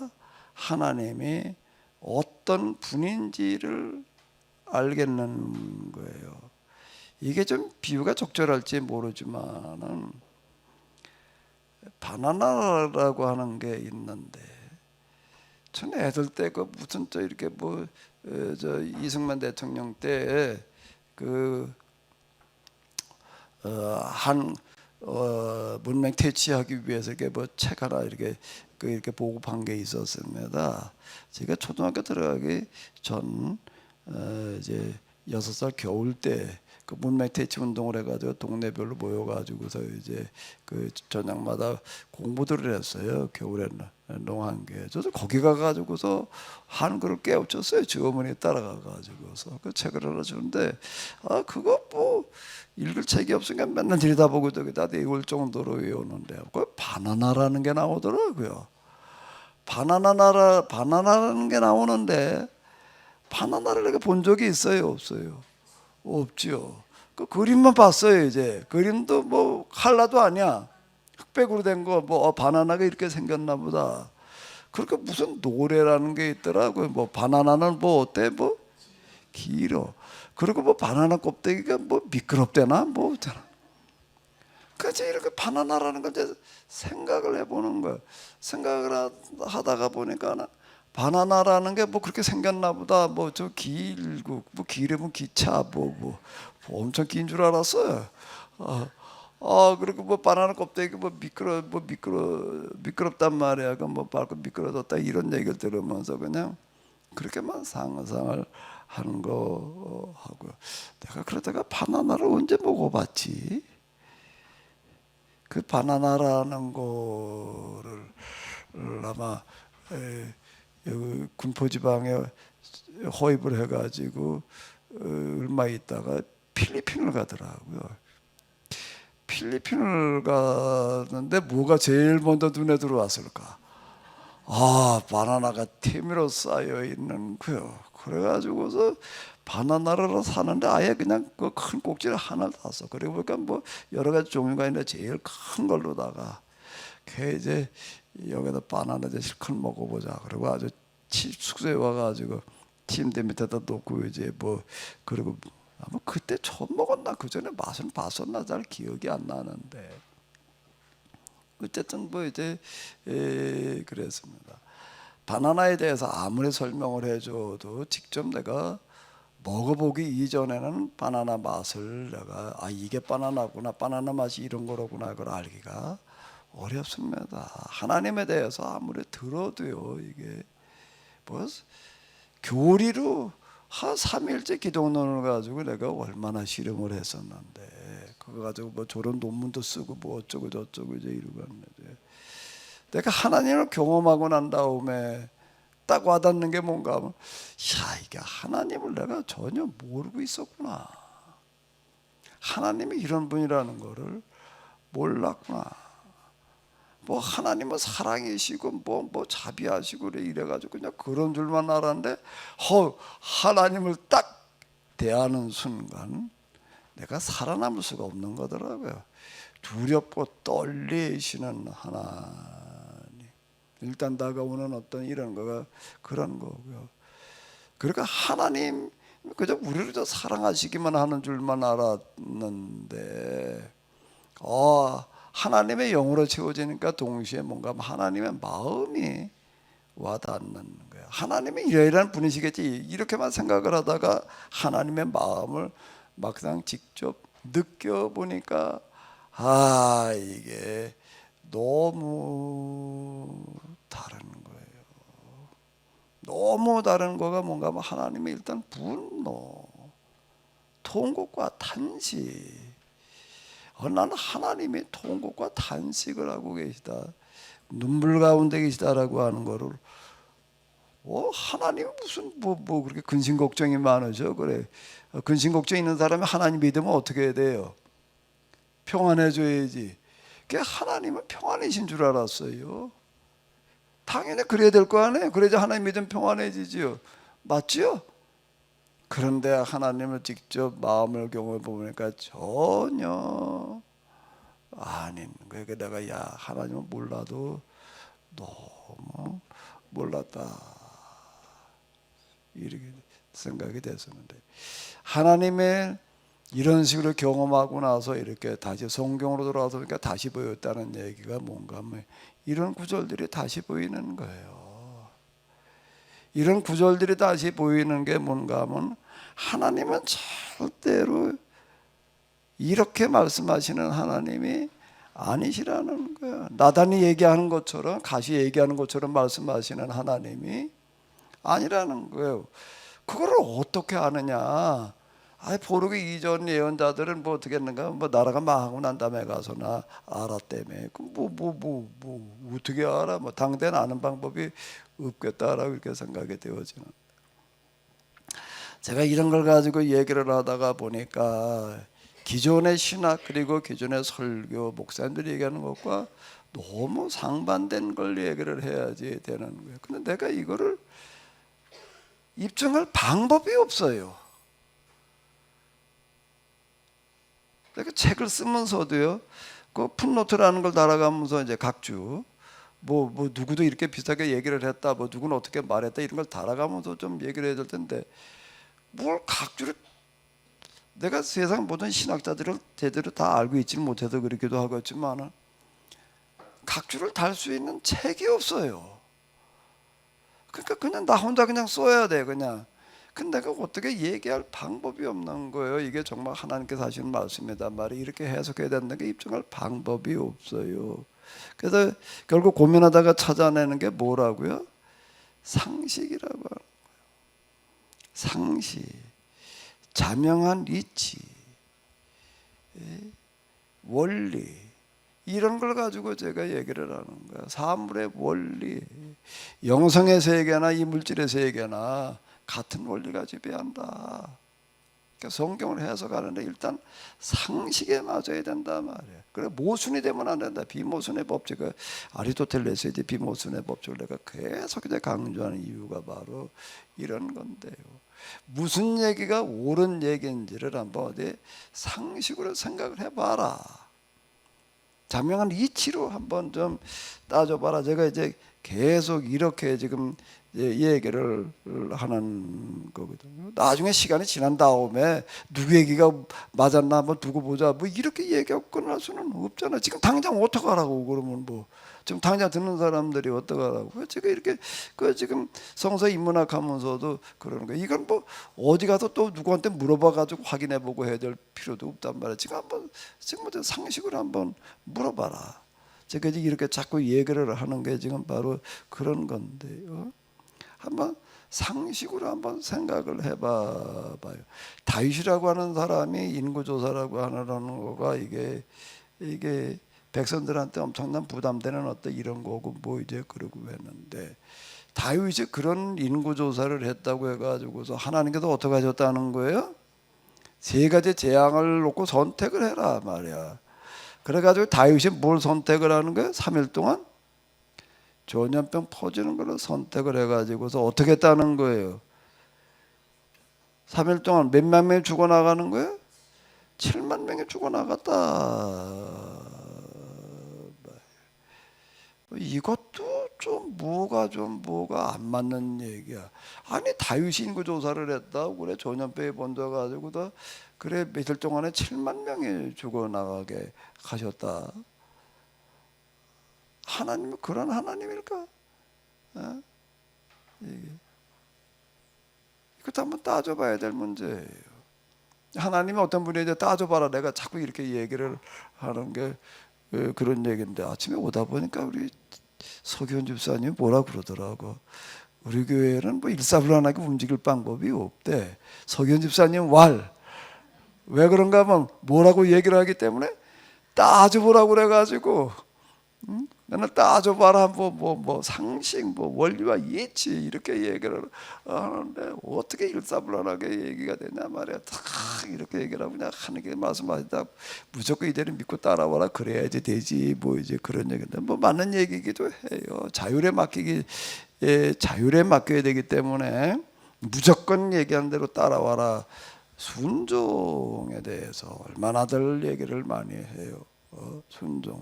하나님이 어떤 분인지를 알겠는 거예요. 이게 좀 비유가 적절할지 모르지만은 바나나라고 하는 게 있는데 전 애들 때 그 무슨 저 이렇게 저 이승만 대통령 때 그 문맹 퇴치하기 위해서 이렇게 책 하나 이렇게 보급한 게 있었습니다. 제가 초등학교 들어가기 전 이제 6살 겨울 때 그 문맹 퇴치 운동을 해가지고 동네별로 모여가지고서 이제 그 저녁마다 공부들을 했어요. 겨울에 농한계. 저도 거기 가가지고서 한글을 깨우쳤어요. 주어머니 따라가가지고서 그 책을 하나 주는데 그거 뭐 읽을 책이 없으니까 맨날 들여다보고 저기다 외울 정도로 외우는데 그 바나나라는 게 나오더라고요. 바나나라는 게 나오는데 바나나를 내가 본 적이 있어요? 없어요? 없죠. 그 그림만 봤어요. 이제 그림도 뭐 칼라도 아니야. 흑백으로 된 거 바나나가 이렇게 생겼나 보다. 그러니까 무슨 노래라는 게 있더라고요. 바나나는 어때? 길어. 그리고 바나나 껍데기가 미끄럽대나? 그저 이렇게 바나나라는 걸 이제 생각을 해보는 거예요. 생각을 하다가 보니까 바나나라는 게 뭐 그렇게 생겼나 보다. 뭐 저 길고 뭐 길이면 기차 뭐 엄청 긴 줄 알았어요. 그리고 뭐 바나나 껍데기 미끄럽단 말이야. 그뭐 밟고 미끄러졌다 이런 얘기를 들으면서 그냥 그렇게만 상상을 하는 거 하고요. 내가 그러다가 바나나를 언제 먹어봤지? 그 바나나라는 거를 아마 여기 군포지방에 허입을 해가지고 얼마 있다가 필리핀을 가더라고요. 필리핀을 가는데 뭐가 제일 먼저 눈에 들어왔을까? 바나나가 테미로 쌓여 있는 거요. 그래가지고서 바나나를 사는데 아예 그냥 그 큰 꼭지를 하나 땄어. 그리고 보니까 뭐 여러 가지 종류가 있는데 제일 큰 걸로다가 걔 이제 여기다 바나나 이제 실컷 먹어보자. 그리고 아주 숙소에 와가지고 침대 밑에다 놓고 이제 뭐 그리고 아마 그때 처음 먹었나 그 전에 맛은 봤었나 잘 기억이 안 나는데 어쨌든 뭐 이제 그랬습니다. 바나나에 대해서 아무리 설명을 해줘도 직접 내가 먹어보기 이전에는 바나나 맛을 내가 이게 바나나구나, 바나나 맛이 이런 거로구나 그걸 알기가 어렵습니다. 하나님에 대해서 아무리 들어도요 이게 뭐 교리로 한 3일째 기도론을 가지고 내가 얼마나 실험을 했었는데 그거 가지고 뭐 저런 논문도 쓰고 뭐 어쩌고 저쩌고 이제 이러고 했는데 내가 하나님을 경험하고 난 다음에 딱 와닿는 게 뭔가 하면 이게 하나님을 내가 전혀 모르고 있었구나. 하나님이 이런 분이라는 거를 몰랐구나. 뭐 하나님은 사랑이시고 뭐 자비하시고 이래가지고 그냥 그런 줄만 알았는데 하나님을 딱 대하는 순간 내가 살아남을 수가 없는 거더라고요. 두렵고 떨리시는 하나님. 일단 다가오는 어떤 이런 거가 그런 거고요. 그러니까 하나님 그저 우리를 저 사랑하시기만 하는 줄만 알았는데 하나님의 영으로 채워지니까 동시에 뭔가 하나님의 마음이 와닿는 거예요. 하나님이 이러이러한 분이시겠지 이렇게만 생각을 하다가 하나님의 마음을 막상 직접 느껴보니까 이게 너무 다른 거예요. 너무 다른 거가 뭔가 하면 하나님의 일단 분노, 통곡과 탄식. 나는 하나님이 통곡과 탄식을 하고 계시다, 눈물 가운데 계시다라고 하는 거를 하나님이 무슨 뭐 그렇게 근심 걱정이 많으죠. 그래 근심 걱정 있는 사람이 하나님 믿으면 어떻게 해야 돼요? 평안해져야지. 하나님은 평안이신 줄 알았어요. 당연히 그래야 될 거 아니에요. 그래야 하나님 믿으면 평안해지지요. 맞지요? 그런데 하나님을 직접 마음을 경험해 보니까 전혀 아닌 거예요. 내가 하나님은 몰라도 너무 몰랐다 이렇게 생각이 됐었는데 하나님의 이런 식으로 경험하고 나서 이렇게 다시 성경으로 돌아와서 그러니까 다시 보였다는 얘기가 뭔가 하면 이런 구절들이 다시 보이는 거예요. 이런 구절들이 다시 보이는 게 뭔가 하면 하나님은 절대로 이렇게 말씀하시는 하나님이 아니시라는 거예요. 나단이 얘기하는 것처럼 가시 얘기하는 것처럼 말씀하시는 하나님이 아니라는 거예요. 그거를 어떻게 아느냐? 포르기 이전 예언자들은 뭐 어떻게 했는가? 뭐 나라가 망하고 난 다음에 가서 나 알았다며. 뭐 어떻게 알아? 뭐 당대는 아는 방법이 없겠다라고 이렇게 생각이 되어지는. 제가 이런 걸 가지고 얘기를 하다가 보니까 기존의 신학 그리고 기존의 설교 목사님들이 얘기하는 것과 너무 상반된 걸 얘기를 해야지 되는 거예요. 근데 내가 이거를 입증할 방법이 없어요. 내가 책을 쓰면서도요, 그 풋노트라는 걸 달아가면서 이제 각주 뭐 누구도 이렇게 비슷하게 얘기를 했다, 뭐 누구는 어떻게 말했다 이런 걸 달아가면서 좀 얘기를 해야 될 텐데 뭘 각주를 내가 세상 모든 신학자들을 제대로 다 알고 있지 못해서 그렇기도 하겠지만 각주를 달 수 있는 책이 없어요. 그러니까 그냥 나 혼자 그냥 써야 돼 그냥. 근데 내가 어떻게 얘기할 방법이 없는 거예요. 이게 정말 하나님께서 하시는 말씀이다 말이 이렇게 해석해야 된다는 게 입증할 방법이 없어요. 그래서 결국 고민하다가 찾아내는 게 뭐라고요? 상식이라고 하는 거예요. 상식, 자명한 이치, 원리 이런 걸 가지고 제가 얘기를 하는 거예요. 사물의 원리, 영성의 세계나 이 물질의 세계나 같은 원리가 지배한다. 그러니까 성경을 해석하는데 일단 상식에 맞아야 된다 말이에요. 그래 모순이 되면 안 된다. 비모순의 법칙을 아리스토텔레스의 비모순의 법칙을 내가 계속 이제 강조하는 이유가 바로 이런 건데요. 무슨 얘기가 옳은 얘기인지를 한번 어디 상식으로 생각을 해봐라. 자명한 이치로 한번 좀 따져봐라. 제가 이제 계속 이렇게 지금 얘기를 하는 거거든요. 나중에 시간이 지난 다음에 누구 얘기가 맞았나 한번 두고 보자 뭐 이렇게 얘기하고 끝날 수는 없잖아. 지금 당장 어떡하라고 그러면 뭐 지금 당장 듣는 사람들이 어떡하라고. 제가 이렇게 그 지금 성서 인문학 하면서도 그러는 거예요. 이건 뭐 어디 가서 또 누구한테 물어봐 가지고 확인해 보고 해야 될 필요도 없단 말이에요. 지금 한번 지금 상식으로 한번 물어봐라. 제가 이렇게 자꾸 얘기를 하는 게 지금 바로 그런 건데요. 한번 상식으로 한번 생각을 해봐봐요. 다윗이라고 하는 사람이 인구조사라고 하는 거가 이게 백성들한테 엄청난 부담되는 어떤 이런 거고 뭐 이제 그러고 했는데 다윗이 그런 인구조사를 했다고 해가지고서 하나님께서 어떻게 하셨다는 거예요? 세 가지 재앙을 놓고 선택을 해라 말이야. 그래가지고 다윗이 뭘 선택을 하는 거예요? 3일 동안 전염병 퍼지는 걸로 선택을 해가지고서 어떻게 했다는 거예요? 3일 동안 몇만 명이 죽어나가는 거예요? 7만 명이 죽어나갔다. 이것도 좀 뭐가 안 맞는 얘기야. 아니 다윗이 인구조사를 했다고 그래 전염병이 번져가지고도 그래 며칠 동안에 7만 명이 죽어나가게 하셨다. 하나님은 그런 하나님일까? 이것도 한번 따져봐야 될 문제예요. 하나님이 어떤 분이 따져봐라. 내가 자꾸 이렇게 얘기를 하는 게 그런 얘기인데 아침에 오다 보니까 우리 서기훈 집사님이 뭐라 그러더라고. 우리 교회는 뭐 일사불란하게 움직일 방법이 없대. 서기훈 집사님 왜 그런가 하면 뭐라고 얘기를 하기 때문에 따져보라고 그래가지고 나는 따져봐라 뭐 상식 뭐 원리와 이치 이렇게 얘기를 하는데 어떻게 일사불란하게 얘기가 되냐 말이야. 다 이렇게 얘기를 하고 그냥 하는 게 말씀하시다 무조건 이대로 믿고 따라와라 그래야지 되지 뭐 이제 그런 얘기인데 뭐 맞는 얘기기도 해요. 자율에 맡겨야 되기 때문에 무조건 얘기한 대로 따라와라. 순종에 대해서 얼마나들 얘기를 많이 해요.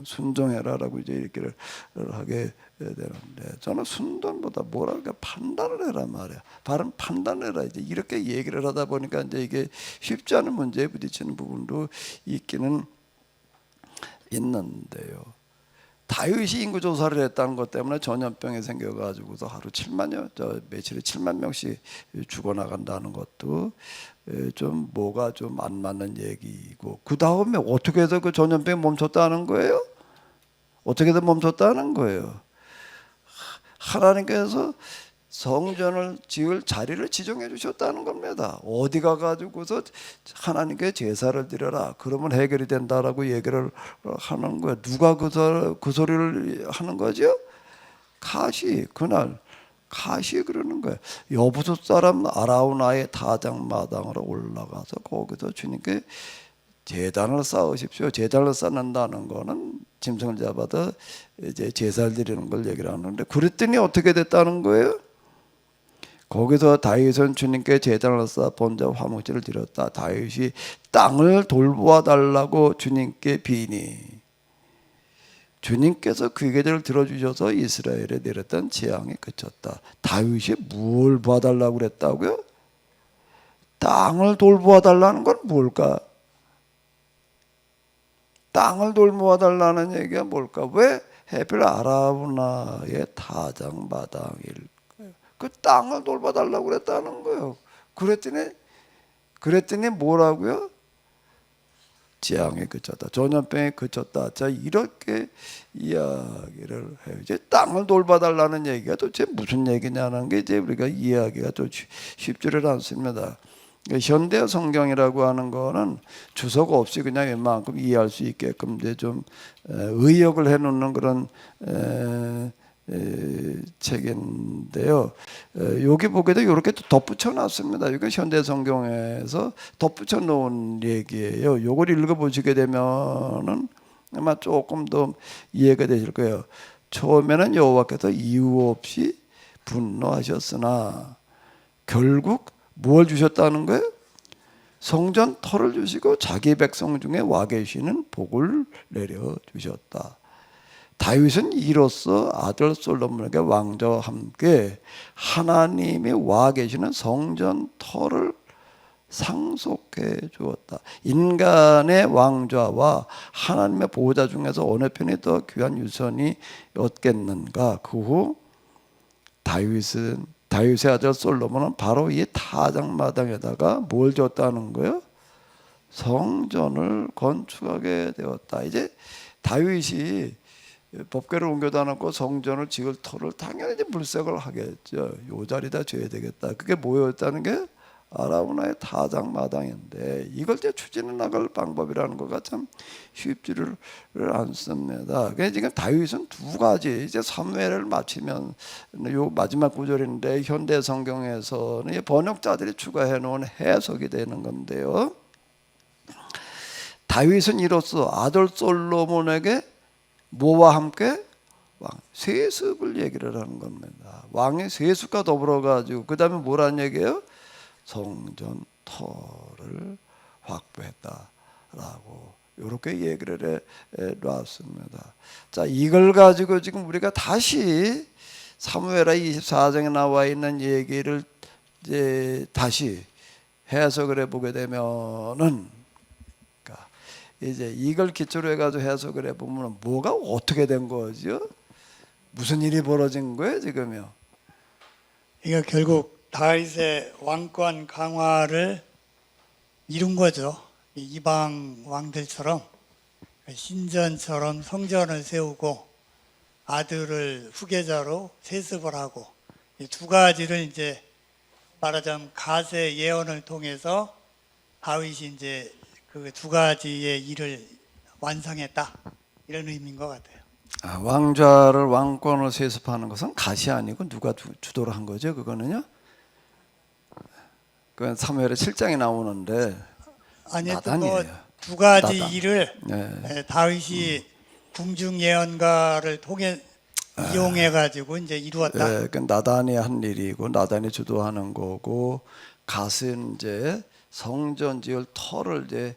순종해라라고 이제 얘기를 하게 되는데 저는 순종보다 뭐랄까 판단을 해라 말이야. 바른 판단을 해라. 이제 이렇게 얘기를 하다 보니까 이제 이게 쉽지 않은 문제에 부딪히는 부분도 있기는 있는데요. 다윗이 인구조사를 했다는 것 때문에 전염병이 생겨가지고서 하루 며칠에 7만 명씩 죽어나간다는 것도 좀 뭐가 좀 안 맞는 얘기고 그 다음에 어떻게 해서 그 전염병이 멈췄다는 거예요? 어떻게 해서 멈췄다는 거예요? 하나님께서 성전을 지을 자리를 지정해 주셨다는 겁니다. 어디 가가지고서 하나님께 제사를 드려라. 그러면 해결이 된다라고 얘기를 하는 거예요. 누가 그 소리를 하는 거죠? 그날 가시 그러는 거예요. 여부숫 사람 아라우나의 타작마당으로 올라가서 거기서 주님께 제단을 쌓으십시오. 제단을 쌓는다는 거는 짐승을 잡아서 이제 제사를 드리는 걸 얘기를 하는데 그랬더니 어떻게 됐다는 거예요? 거기서 다윗은 주님께 제단을 쌓아 번제와 화목제를 드렸다. 다윗이 땅을 돌보아 달라고 주님께 비니 주님께서 그 기도를 들어주셔서 이스라엘에 내렸던 재앙이 그쳤다. 다윗이 뭘 봐달라고 그랬다고요? 땅을 돌보아 달라는 건 뭘까? 땅을 돌보아 달라는 얘기가 뭘까? 왜 해필 아라브나의 타작마당일까요? 그 땅을 돌봐 달라고 그랬다는 거예요. 그랬더니 뭐라고요? 재앙에 그쳤다. 전염병에 그쳤다. 자, 이렇게 이야기를 해요. 이제 땅을 돌봐달라는 얘기가 도대체 무슨 얘기냐는 게 이제 우리가 이해하기가 좀 쉽지를 않습니다. 현대 성경이라고 하는 거는 주석 없이 그냥 웬만큼 이해할 수 있게끔 이제 좀 의역을 해놓는 그런 책인데요. 여기 보게도 이렇게 덧붙여 놨습니다. 이건 현대 성경에서 덧붙여 놓은 얘기예요. 이걸 읽어보시게 되면은 아마 조금 더 이해가 되실 거예요. 처음에는 여호와께서 이유 없이 분노하셨으나 결국 뭘 주셨다는 거예요? 성전 터를 주시고 자기 백성 중에 와 계시는 복을 내려 주셨다. 다윗은 이로써 아들 솔로몬에게 왕자와 함께 하나님이 와 계시는 성전 터를 상속해 주었다. 인간의 왕좌와 하나님의 보호자 중에서 어느 편이 더 귀한 유선이 얻겠는가? 그 후 다윗의 아들 솔로몬은 바로 이 타작마당에다가 뭘 줬다는 거예요? 성전을 건축하게 되었다. 이제 다윗이 법궤를 옮겨다 놓고 성전을 지을 터를 당연히 이제 물색을 하겠죠. 요 자리다 줘야 되겠다. 그게 뭐였다는 게 아라우나의 타작마당인데 이걸 이제 추진해 나갈 방법이라는 거가 참 쉽지를 않습니다. 그래서 지금 다윗은 두 가지 이제 사무엘을 마치면 요 마지막 구절인데 현대 성경에서는 번역자들이 추가해 놓은 해석이 되는 건데요. 다윗은 이로써 아들 솔로몬에게 뭐와 함께 세습을 얘기를 하는 겁니다. 왕의 세습과 더불어 가지고 그 다음에 뭐라는 얘기예요? 성전 터를 확보했다라고 이렇게 얘기를 해 놨습니다. 자, 이걸 가지고 지금 우리가 다시 사무엘하 24장에 나와 있는 얘기를 이제 다시 해석을 해보게 되면은, 그러니까 이제 이걸 기초로 해가지고 해석을 해보면 뭐가 어떻게 된 거죠? 무슨 일이 벌어진 거예요 지금요? 이거 결국 다윗의 왕권 강화를 이룬 거죠. 이방 왕들처럼 신전처럼 성전을 세우고 아들을 후계자로 세습을 하고 이 두 가지를 이제 말하자면 가세 예언을 통해서 다윗이 이제 그 두 가지의 일을 완성했다 이런 의미인 것 같아요. 왕좌를 왕권을 세습하는 것은 가시 아니고 누가 주도를 한 거죠? 그거는요? 그건 사무엘의 7장에 나오는데 아니 나단이에요. 두 가지 나단. 일을 네. 다윗이 궁중 예언가를 통해 이용해 가지고 이제 이루었다. 네, 그 나단이 한 일이고 나단이 주도하는 거고 갓은 이제 성전 지을 터를 이제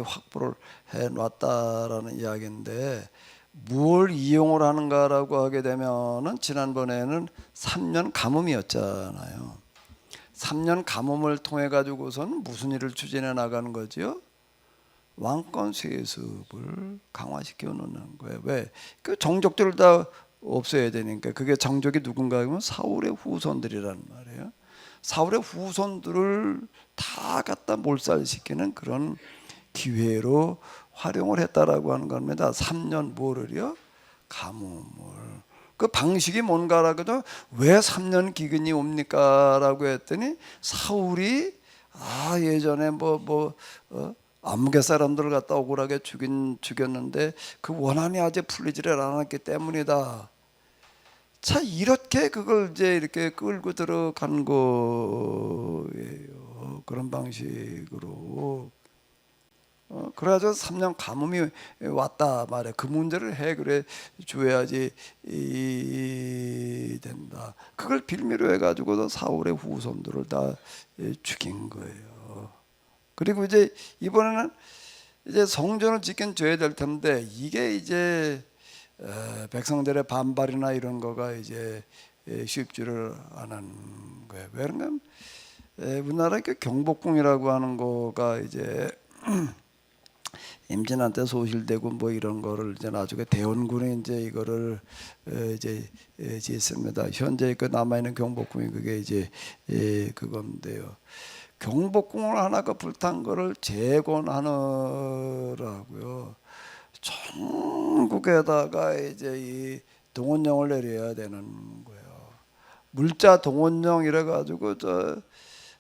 확보를 해 놨다라는 이야기인데 뭘 이용을 하는가라고 하게 되면은 지난번에는 3년 가뭄이었잖아요. 3년 가뭄을 통해 가지고선 무슨 일을 추진해 나가는 거지요? 왕권 세습을 강화시켜 놓는 거예요. 왜? 그 정족들을 다 없애야 되니까. 그게 정족이 누군가 하면 사울의 후손들이란 말이에요. 사울의 후손들을 다 갖다 몰살시키는 그런 기회로 활용을 했다라고 하는 겁니다. 3년 뭐를요? 가뭄을. 그 방식이 뭔가라고도 왜 3년 기근이 옵니까라고 했더니 사울이 예전에 암흑의 사람들을 갖다 억울하게 죽였는데 그 원한이 아직 풀리지를 않았기 때문이다. 자, 이렇게 그걸 이제 이렇게 끌고 들어간 거예요. 그런 방식으로. 그래가지고 3년 가뭄이 왔다 말이야. 그 문제를 해결해 줘야지 된다. 그걸 빌미로 해가지고도 사울의 후손들을 다 죽인 거예요. 그리고 이제 이번에는 이제 성전을 짓긴 줘야 될 텐데 이게 이제 백성들의 반발이나 이런 거가 이제 쉽지를 않은 거예요. 왜 그런가? 우리나라 그 경복궁이라고 하는 거가 이제 임진한테 소실되고 뭐 이런 거를 이제 나중에 대원군이 이제 이거를 이제 짓습니다. 현재 그 남아 있는 경복궁이 그게 이제 그건데요. 경복궁을 하나가 불탄 거를 재건하느라고요. 전국에다가 이제 이 동원령을 내려야 되는 거예요. 물자 동원령 이래 가지고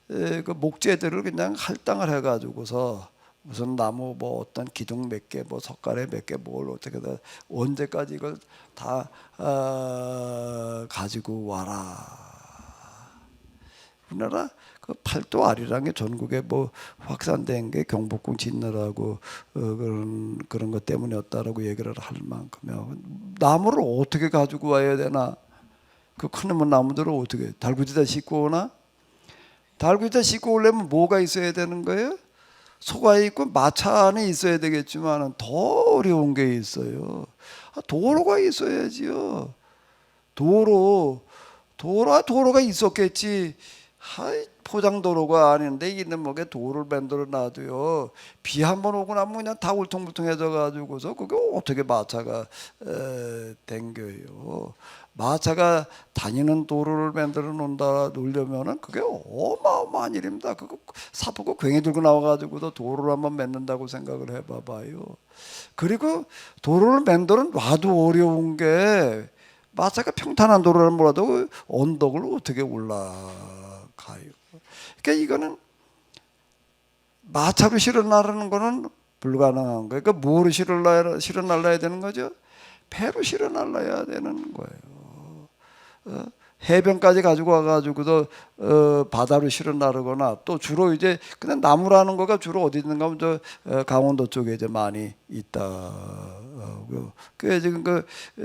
그 목재들을 그냥 할당을 해 가지고서 무슨 나무 뭐 어떤 기둥 몇 개, 뭐 석가래 몇 개, 뭘 어떻게 다 언제까지 이걸 다 가지고 와라. 우리나라 그 팔도 아리랑 게 전국에 뭐 확산된 게 경복궁 짓느라고 그런 것 때문이었다라고 얘기를 할 만큼요. 나무를 어떻게 가지고 와야 되나? 그 큰 나무들을 어떻게 달구지다 싣고 오나? 달구지다 싣고 오려면 뭐가 있어야 되는 거예요? 소가 있고 마차 안에 있어야 되겠지만 더 어려운 게 있어요. 도로가 있어야지요. 도로가 있었겠지. 포장도로가 아닌데 있는 뭐게 도로를 만들어 놔도요. 비 한 번 오고 나면 그냥 다 울퉁불퉁해져 가지고서 그게 어떻게 마차가 댕겨요. 마차가 다니는 도로를 만들어 놓으려면은 그게 어마어마한 일입니다. 그거 사포고 괭이 들고 나와가지고도 도로를 한번 만든다고 생각을 해봐봐요. 그리고 도로를 만들어 놔도 어려운 게 마차가 평탄한 도로를 몰라도 언덕을 어떻게 올라가요. 그러니까 이거는 마차로 실어 나르는 거는 불가능한 거예요. 그러니까 뭐로 실어 날라야 되는 거죠? 배로 실어 날라야 되는 거예요. 해변까지 가지고 와가지고도 바다로 실어 나르거나 또 주로 이제 그냥 나무라는 거가 주로 어디 있는가 하면 저 강원도 쪽에 이제 많이 있다고요. 그 지금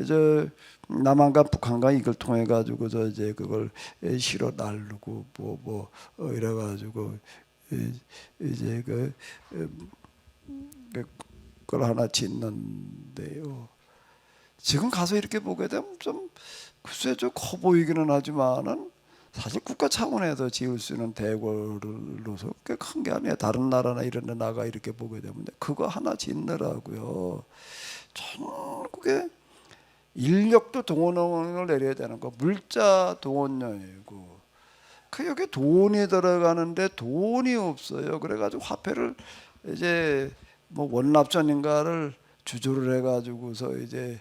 저 남한강 북한강 이걸 통해 가지고서 이제 그걸 실어 나르고 뭐 이래 가지고 이제 그걸 하나 짓는데요. 지금 가서 이렇게 보게 되면 좀 글쎄 좀 커 보이기는 하지만은 사실 국가 차원에서 지을 수 있는 대궐로서 꽤 큰 게 아니에요. 다른 나라나 이런 데 나가 이렇게 보게 되면 그거 하나 짓느라고요. 전국에 인력도 동원령을 내려야 되는 거. 물자 동원령이고 그 여기 돈이 들어가는데 돈이 없어요. 그래가지고 화폐를 이제 뭐 원납전인가를 주조를 해가지고서 이제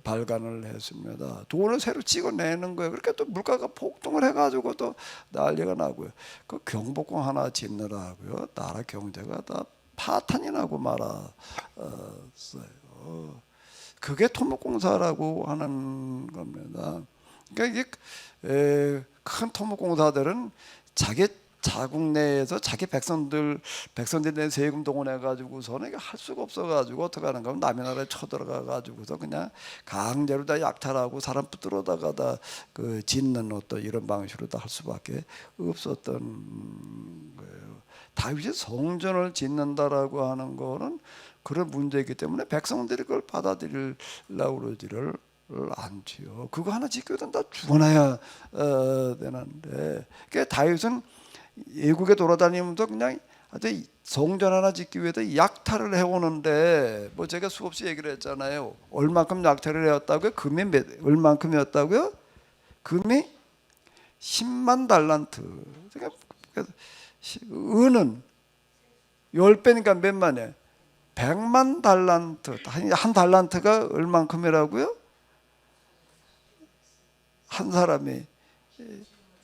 발간을 했습니다. 돈을 새로 찍어내는 거예요. 그러니까 또 물가가 폭등을 해가지고 또 난리가 나고요. 그 경복궁 하나 짓느라고요. 나라 경제가 다 파탄이 나고 말았어요. 그게 토목공사라고 하는 겁니다. 그러니까 이게 큰 토목공사들은 자기 자국 내에서 자기 백성들이 내 세금 동원해 가지고서는 할 수가 없어 가지고 어떻게 하는 거면 남의 나라에 쳐들어가 가지고서 그냥 강제로 다 약탈하고 사람 붙들어다가 그 짓는 어떤 이런 방식으로 다 할 수밖에 없었던 거예요. 다윗이 성전을 짓는다라고 하는 거는 그런 문제이기 때문에 백성들이 그걸 받아들이려고 그러지를 않지요. 그거 하나 짓거든 다 죽어나야 되는데, 그러니까 다윗은 예국에 돌아다니면서 그냥 아주 성전 하나 짓기 위해서 약탈을 해오는데, 뭐 제가 수없이 얘기를 했잖아요. 얼만큼 약탈을 해왔다고요? 금이 얼만큼이었다고요? 금이 10만 달란트. 은은 10배니까 몇 만이에요? 100만 달란트. 한 달란트가 얼만큼이라고요? 한 사람이,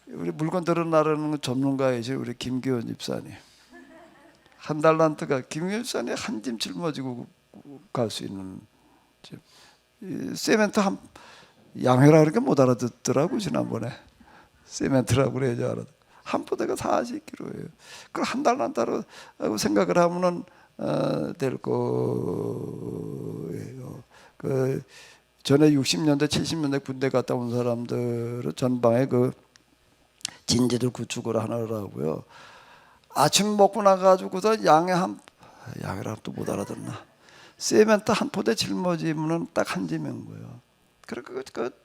우리 물건들을 나르는 전문가이죠. 우리 김기현 집사님. 한 달란트가 김기현 집사님 한 짐 짊어지고 갈 수 있는 짐. 세멘트 양회라 그러니까 못 알아듣더라고 지난번에. 세멘트라고 그래야지 알아. 한 포대가 40kg예요. 그걸 한 달란트로 생각을 하면은 될 거예요. 그 전에 60년대 70년대 군대 갔다 온 사람들은 전방에 그 진지들 구축을 하느라고요. 아침 먹고 나가지고서 양이랑 또 못 알아듣나. 세멘트 한 포대 짊어지면 딱 한 짐인 거예요. 그리고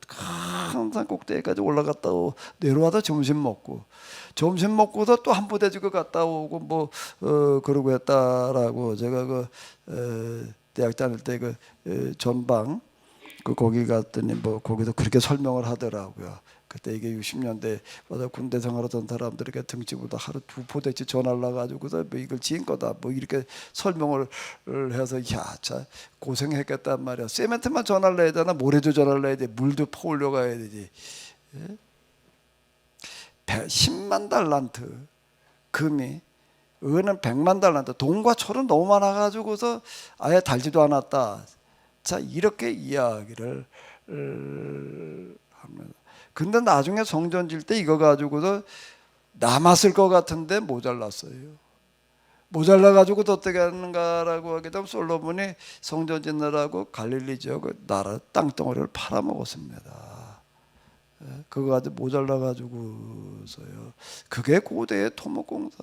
항상 꼭대기까지 올라갔다 오고 내려와서 점심 먹고서 또 한 부대 지고 갔다 오고 뭐 그러고 했다라고 제가 대학 다닐 때 전방 거기 갔더니 뭐 거기서 그렇게 설명을 하더라고요. 그때 이게 60년대 와서 군대 생활하던 사람들에게 등치보다 하루 2포대씩 전화를 나가지고서 뭐 이걸 지은 거다 뭐 이렇게 설명을 해서 자 고생했겠단 말이야. 세멘트만 전화를 내야 되나 모래도 전화를 내야 돼. 물도 퍼올려 가야 되지. 10만 달란트 금이 은은 100만 달란트 돈과 철은 너무 많아가지고서 아예 달지도 않았다. 자 이렇게 이야기를 합니다. 근데 나중에 성전 질 때 이거 가지고서 남았을 것 같은데 모자랐어요. 모자라가지고 어떻게 하는가라고 하게 되면 솔로몬이 성전 짓느라고 갈릴리 지역 나라 땅덩어리를 팔아먹었습니다. 그거 가지고 모자라가지고서요. 그게 고대의 토목공사.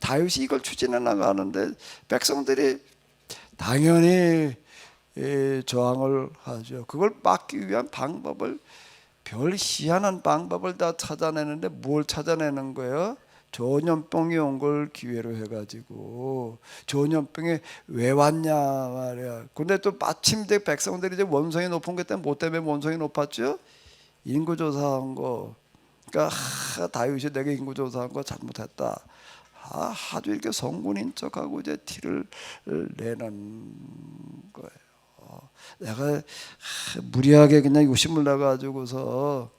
다윗이 이걸 추진해 나가는데 백성들이 당연히 저항을 하죠. 그걸 막기 위한 방법을 별 희한한 방법을 다 찾아내는데 뭘 찾아내는 거예요? 전염병이 온 걸 기회로 해가지고 전염병이 왜 왔냐 말이야. 근데 또 마침 백성들이 이제 원성이 높은 것 때문에 뭐 때문에 원성이 높았죠? 인구조사한 거. 그러니까 다윗이 내게 인구조사한 거 잘못했다. 아주 이렇게 성군인 척하고 이제 티를 내는 거예요. 내가 무리하게 그냥 욕심을 내가지고서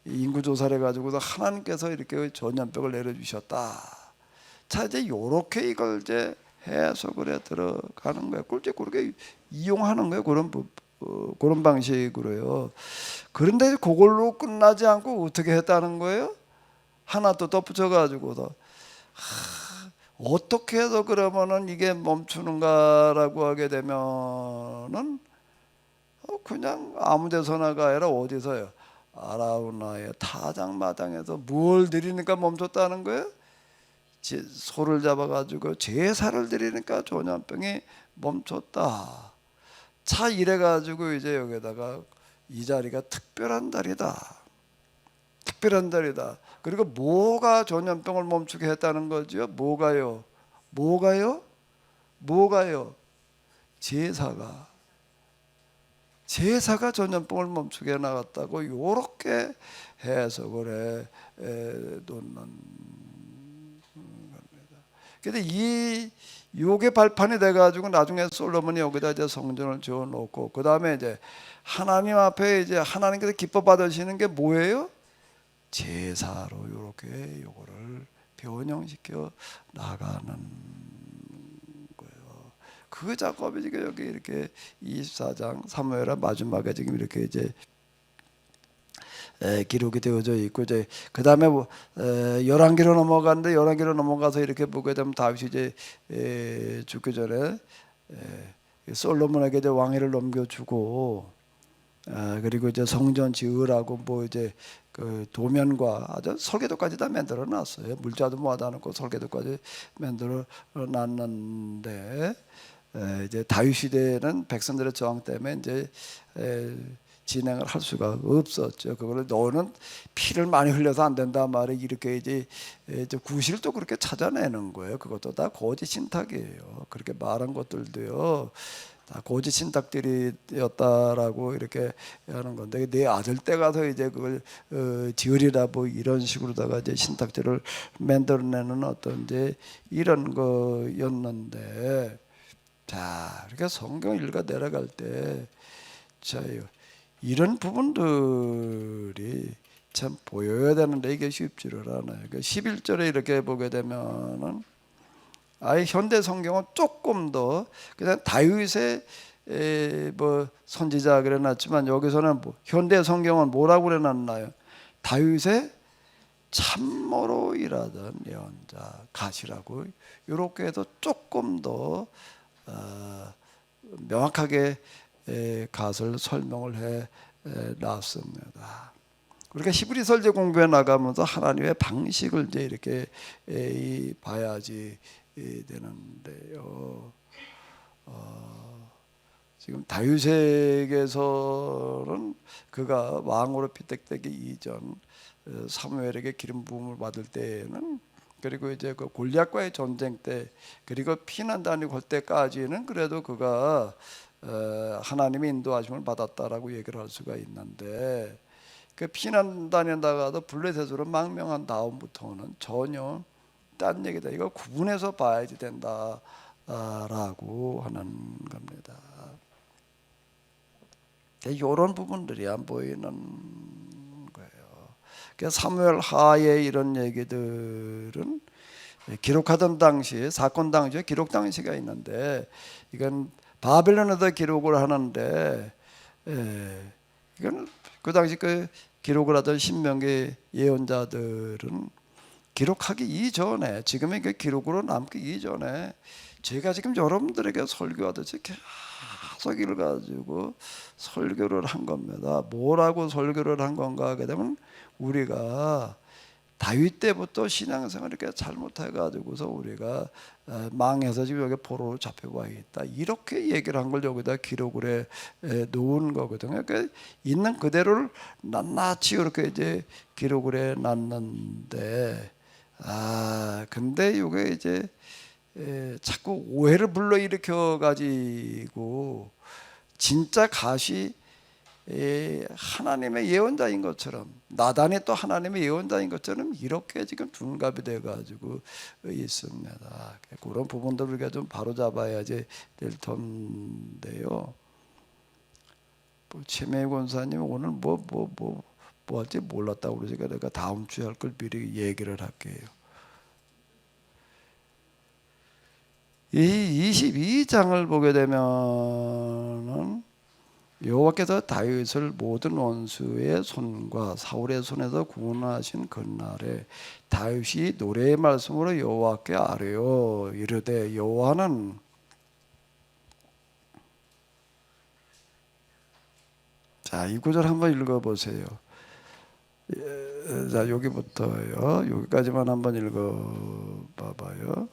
인구조사를 해가지고서 하나님께서 이렇게 전염병을 내려주셨다. 자 이제 요렇게 이걸 이제 해석을 해 들어가는 거예요. 이제 그렇게 이용하는 거예요. 그런 방식으로요. 그런데 그걸로 끝나지 않고 어떻게 했다는 거예요? 하나 또 덧붙여가지고서 어떻게 해서 그러면은 이게 멈추는가라고 하게 되면은 그냥 아무 데서나가 아니라 어디서요? 아라우나의 타작마당에서 뭘 드리니까 멈췄다는 거예요? 소를 잡아가지고 제사를 드리니까 전염병이 멈췄다. 자 이래가지고 이제 여기다가 이 자리가 특별한 자리다. 특별한 자리다. 그리고 뭐가 전염병을 멈추게 했다는 거죠? 뭐가요? 제사가 전염병을 멈추게 해 나갔다고 이렇게 해석을 해 놓는 겁니다. 근데 요게 발판이 돼가지고 나중에 솔로몬이 여기다 이제 성전을 지어 놓고 그 다음에 이제 하나님 앞에 이제 하나님께서 기뻐 받으시는 게 뭐예요? 제사로 이렇게 요거를 변형시켜 나가는 거예요. 그 작업이 지금 여기 이렇게 24장 사무엘하 마지막에 지금 이렇게 이제 기록이 되어져 있고 이제 그 다음에 열왕기로 넘어가는데 열왕기로 넘어가서 이렇게 보게 되면 다윗이 이제 죽기 전에 솔로몬에게 이제 왕위를 넘겨주고 그리고 이제 성전 지으라고 뭐 이제 그 도면과 아주 설계도까지 다 만들어 놨어요. 물자도 모아다 놓고 설계도까지 만들어 놨는데 이제 다윗 시대에는 백성들의 저항 때문에 이제 진행을 할 수가 없었죠. 그거를 너는 피를 많이 흘려서 안 된다 말에 이렇게 이제 구실을 또 그렇게 찾아내는 거예요. 그것도 다 거짓 신탁이에요. 그렇게 말한 것들도요. 다 거짓 신탁들이었다라고 이렇게 하는 건데 내 아들 때 가서 이제 그걸 지으리라 뭐 이런 식으로다가 이제 신탁들을 만들어내는 어떤 이제 이런 거였는데 자 이렇게 성경 읽어 내려갈 때 자 이런 부분들이 참 보여야 되는데 이게 쉽지를 않아요. 11절에 이렇게 보게 되면은 아예 현대 성경은 조금 더 그냥 다윗의 뭐 선지자 그래놨지만 여기서는 뭐 현대 성경은 뭐라고 그래놨나요? 다윗의 참모로 일하던 예언자 가시라고 이렇게 해서 조금 더 명확하게 갓을 설명을 해 놨습니다. 우리가 히브리 설교 공부해 나가면서 하나님의 방식을 이제 이렇게 봐야지 되는데요. 지금 다윗에게서는 그가 왕으로 피택되기 이전 사무엘에게 기름 부음을 받을 때에는, 그리고 이제 그 골리앗과의 전쟁 때, 그리고 피난 다니고 할 때까지는 그래도 그가 하나님의 인도하심을 받았다라고 얘기를 할 수가 있는데, 그 피난 다닌다가도 블레셋으로 망명한 다음부터는 전혀 딴 얘기다. 이거 구분해서 봐야지 된다라고 하는 겁니다. 이런 부분들이 안 보이는 거예요. 그래서 사무엘 하에 이런 얘기들은 기록하던 당시, 사건 당시에 기록 당시가 있는데, 이건 바벨론에다 기록을 하는데, 이건 그 당시 그 기록을 하던 신명기 예언자들은 기록하기 이전에, 지금의 그 기록으로 남기 이전에, 제가 지금 여러분들에게 설교하듯이 계속 읽어가지고 설교를 한 겁니다. 뭐라고 설교를 한 건가 하게 되면, 우리가 다윗 때부터 신앙생활을 이렇게 잘못해가지고서 우리가 망해서 지금 여기 포로로 잡혀와 있다, 이렇게 얘기를 한 걸 여기다 기록을 해 놓은 거거든요. 그러니까 있는 그대로를 낱낱이 이렇게 이제 기록을 해 놨는데, 근데 이게 이제 자꾸 오해를 불러일으켜 가지고 진짜 가시 하나님의 예언자인 것처럼, 나단이 또 하나님의 예언자인 것처럼 이렇게 지금 둔갑이 돼 가지고 있습니다. 그런 부분들을 우리가 좀 바로잡아야지 될 텐데요. 최명희 권사님 오늘 뭐 할지 몰랐다고 그러니까 내가 다음 주에 할 걸 미리 얘기를 할게요. 이 22장을 보게 되면은 여호와께서 다윗을 모든 원수의 손과 사울의 손에서 구원하신 그날에 다윗이 노래의 말씀으로 여호와께 아뢰어 이르되, 여호와는 자, 이 구절 한번 읽어보세요. 자, 여기부터요. 여기까지만 한번 읽어봐봐요.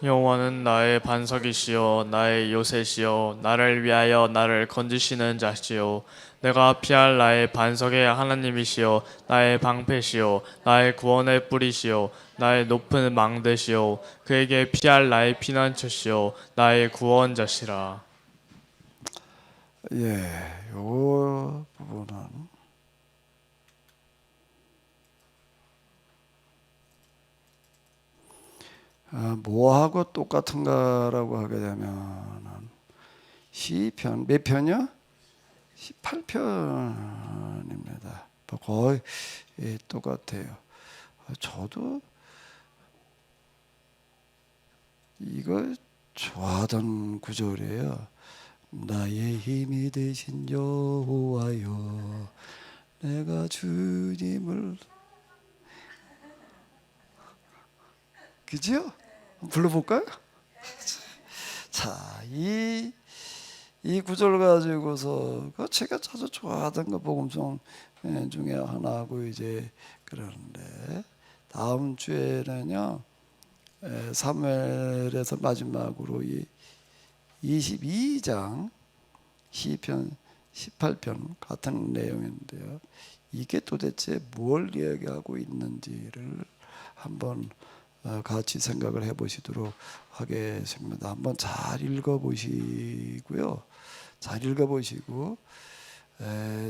여호와는 나의 반석이시요 나의 요새시요 나를 위하여 나를 건지시는 자시요 내가 피할 나의 반석의 하나님이시요 나의 방패시요 나의 구원의 뿌리시요 나의 높은 망대시요 그에게 피할 나의 피난처시요 나의 구원자시라. 요 부분은 뭐하고 똑같은가라고 하게 되면은 시편 몇 편이요? 18편입니다. 거의 똑같아요. 저도 이거 좋아하던 구절이에요. 나의 힘이 되신 여호와여, 내가 주님을, 그죠? 불러볼까요? 자, 이 구절 가지고서 제가 자주 좋아하던 거 복음송 중에 하나고 이제 그러는데, 다음 주에는요 사무엘에서 마지막으로 이 22장 시편 18편 같은 내용인데요, 이게 도대체 뭘 이야기하고 있는지를 한번 같이 생각을 해보시도록 하겠습니다. 한번 잘 읽어보시고요. 잘 읽어보시고,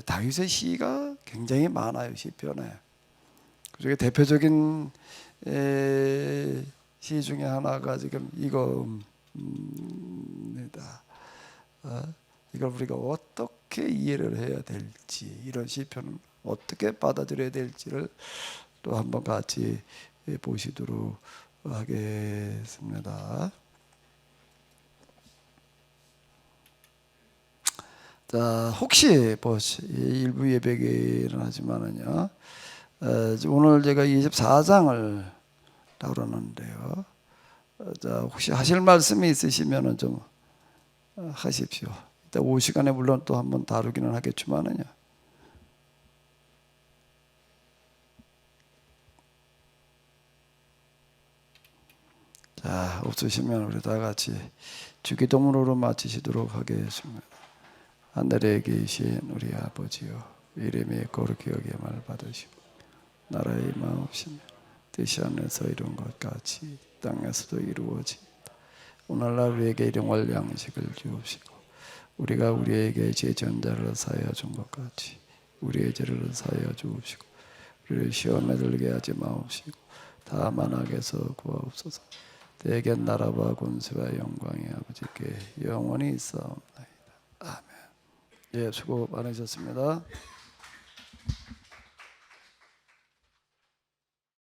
다윗의 시가 굉장히 많아요, 시편에. 그중에 대표적인 시 중에 하나가 지금 이겁니다. 이걸 우리가 어떻게 이해를 해야 될지, 이런 시편을 어떻게 받아들여야 될지를 또 한번 같이 보시도록 하겠습니다. 자, 혹시 일부 예배기는 하지만은요, 오늘 제가 24장을 다루는데요, 자, 혹시 하실 말씀이 있으시면은 좀 하십시오. 이따 오후 시간에 물론 또 한번 다루기는 하겠지만은요. 자, 없으시면 우리 다 같이 주기도문으로 마치시도록 하겠습니다. 하늘에 계신 우리 아버지여, 이름이 거룩히 여김을 받으시고 나라의 마옵시며 뜻이 하늘에서 이룬 것 같이 땅에서도 이루어집니다. 오늘날 우리에게 일용할 양식을 주옵시고 우리가 우리에게 죄전자를 사하여 준 것 같이 우리의 죄를 사하여 주옵시고 우리를 시험에 들게 하지 마옵시고 다만 악에서 구하옵소서. 대개 나라와 권세와 영광이 아버지께 영원히 있사옵나이다. 아멘. 예, 수고 많으셨습니다.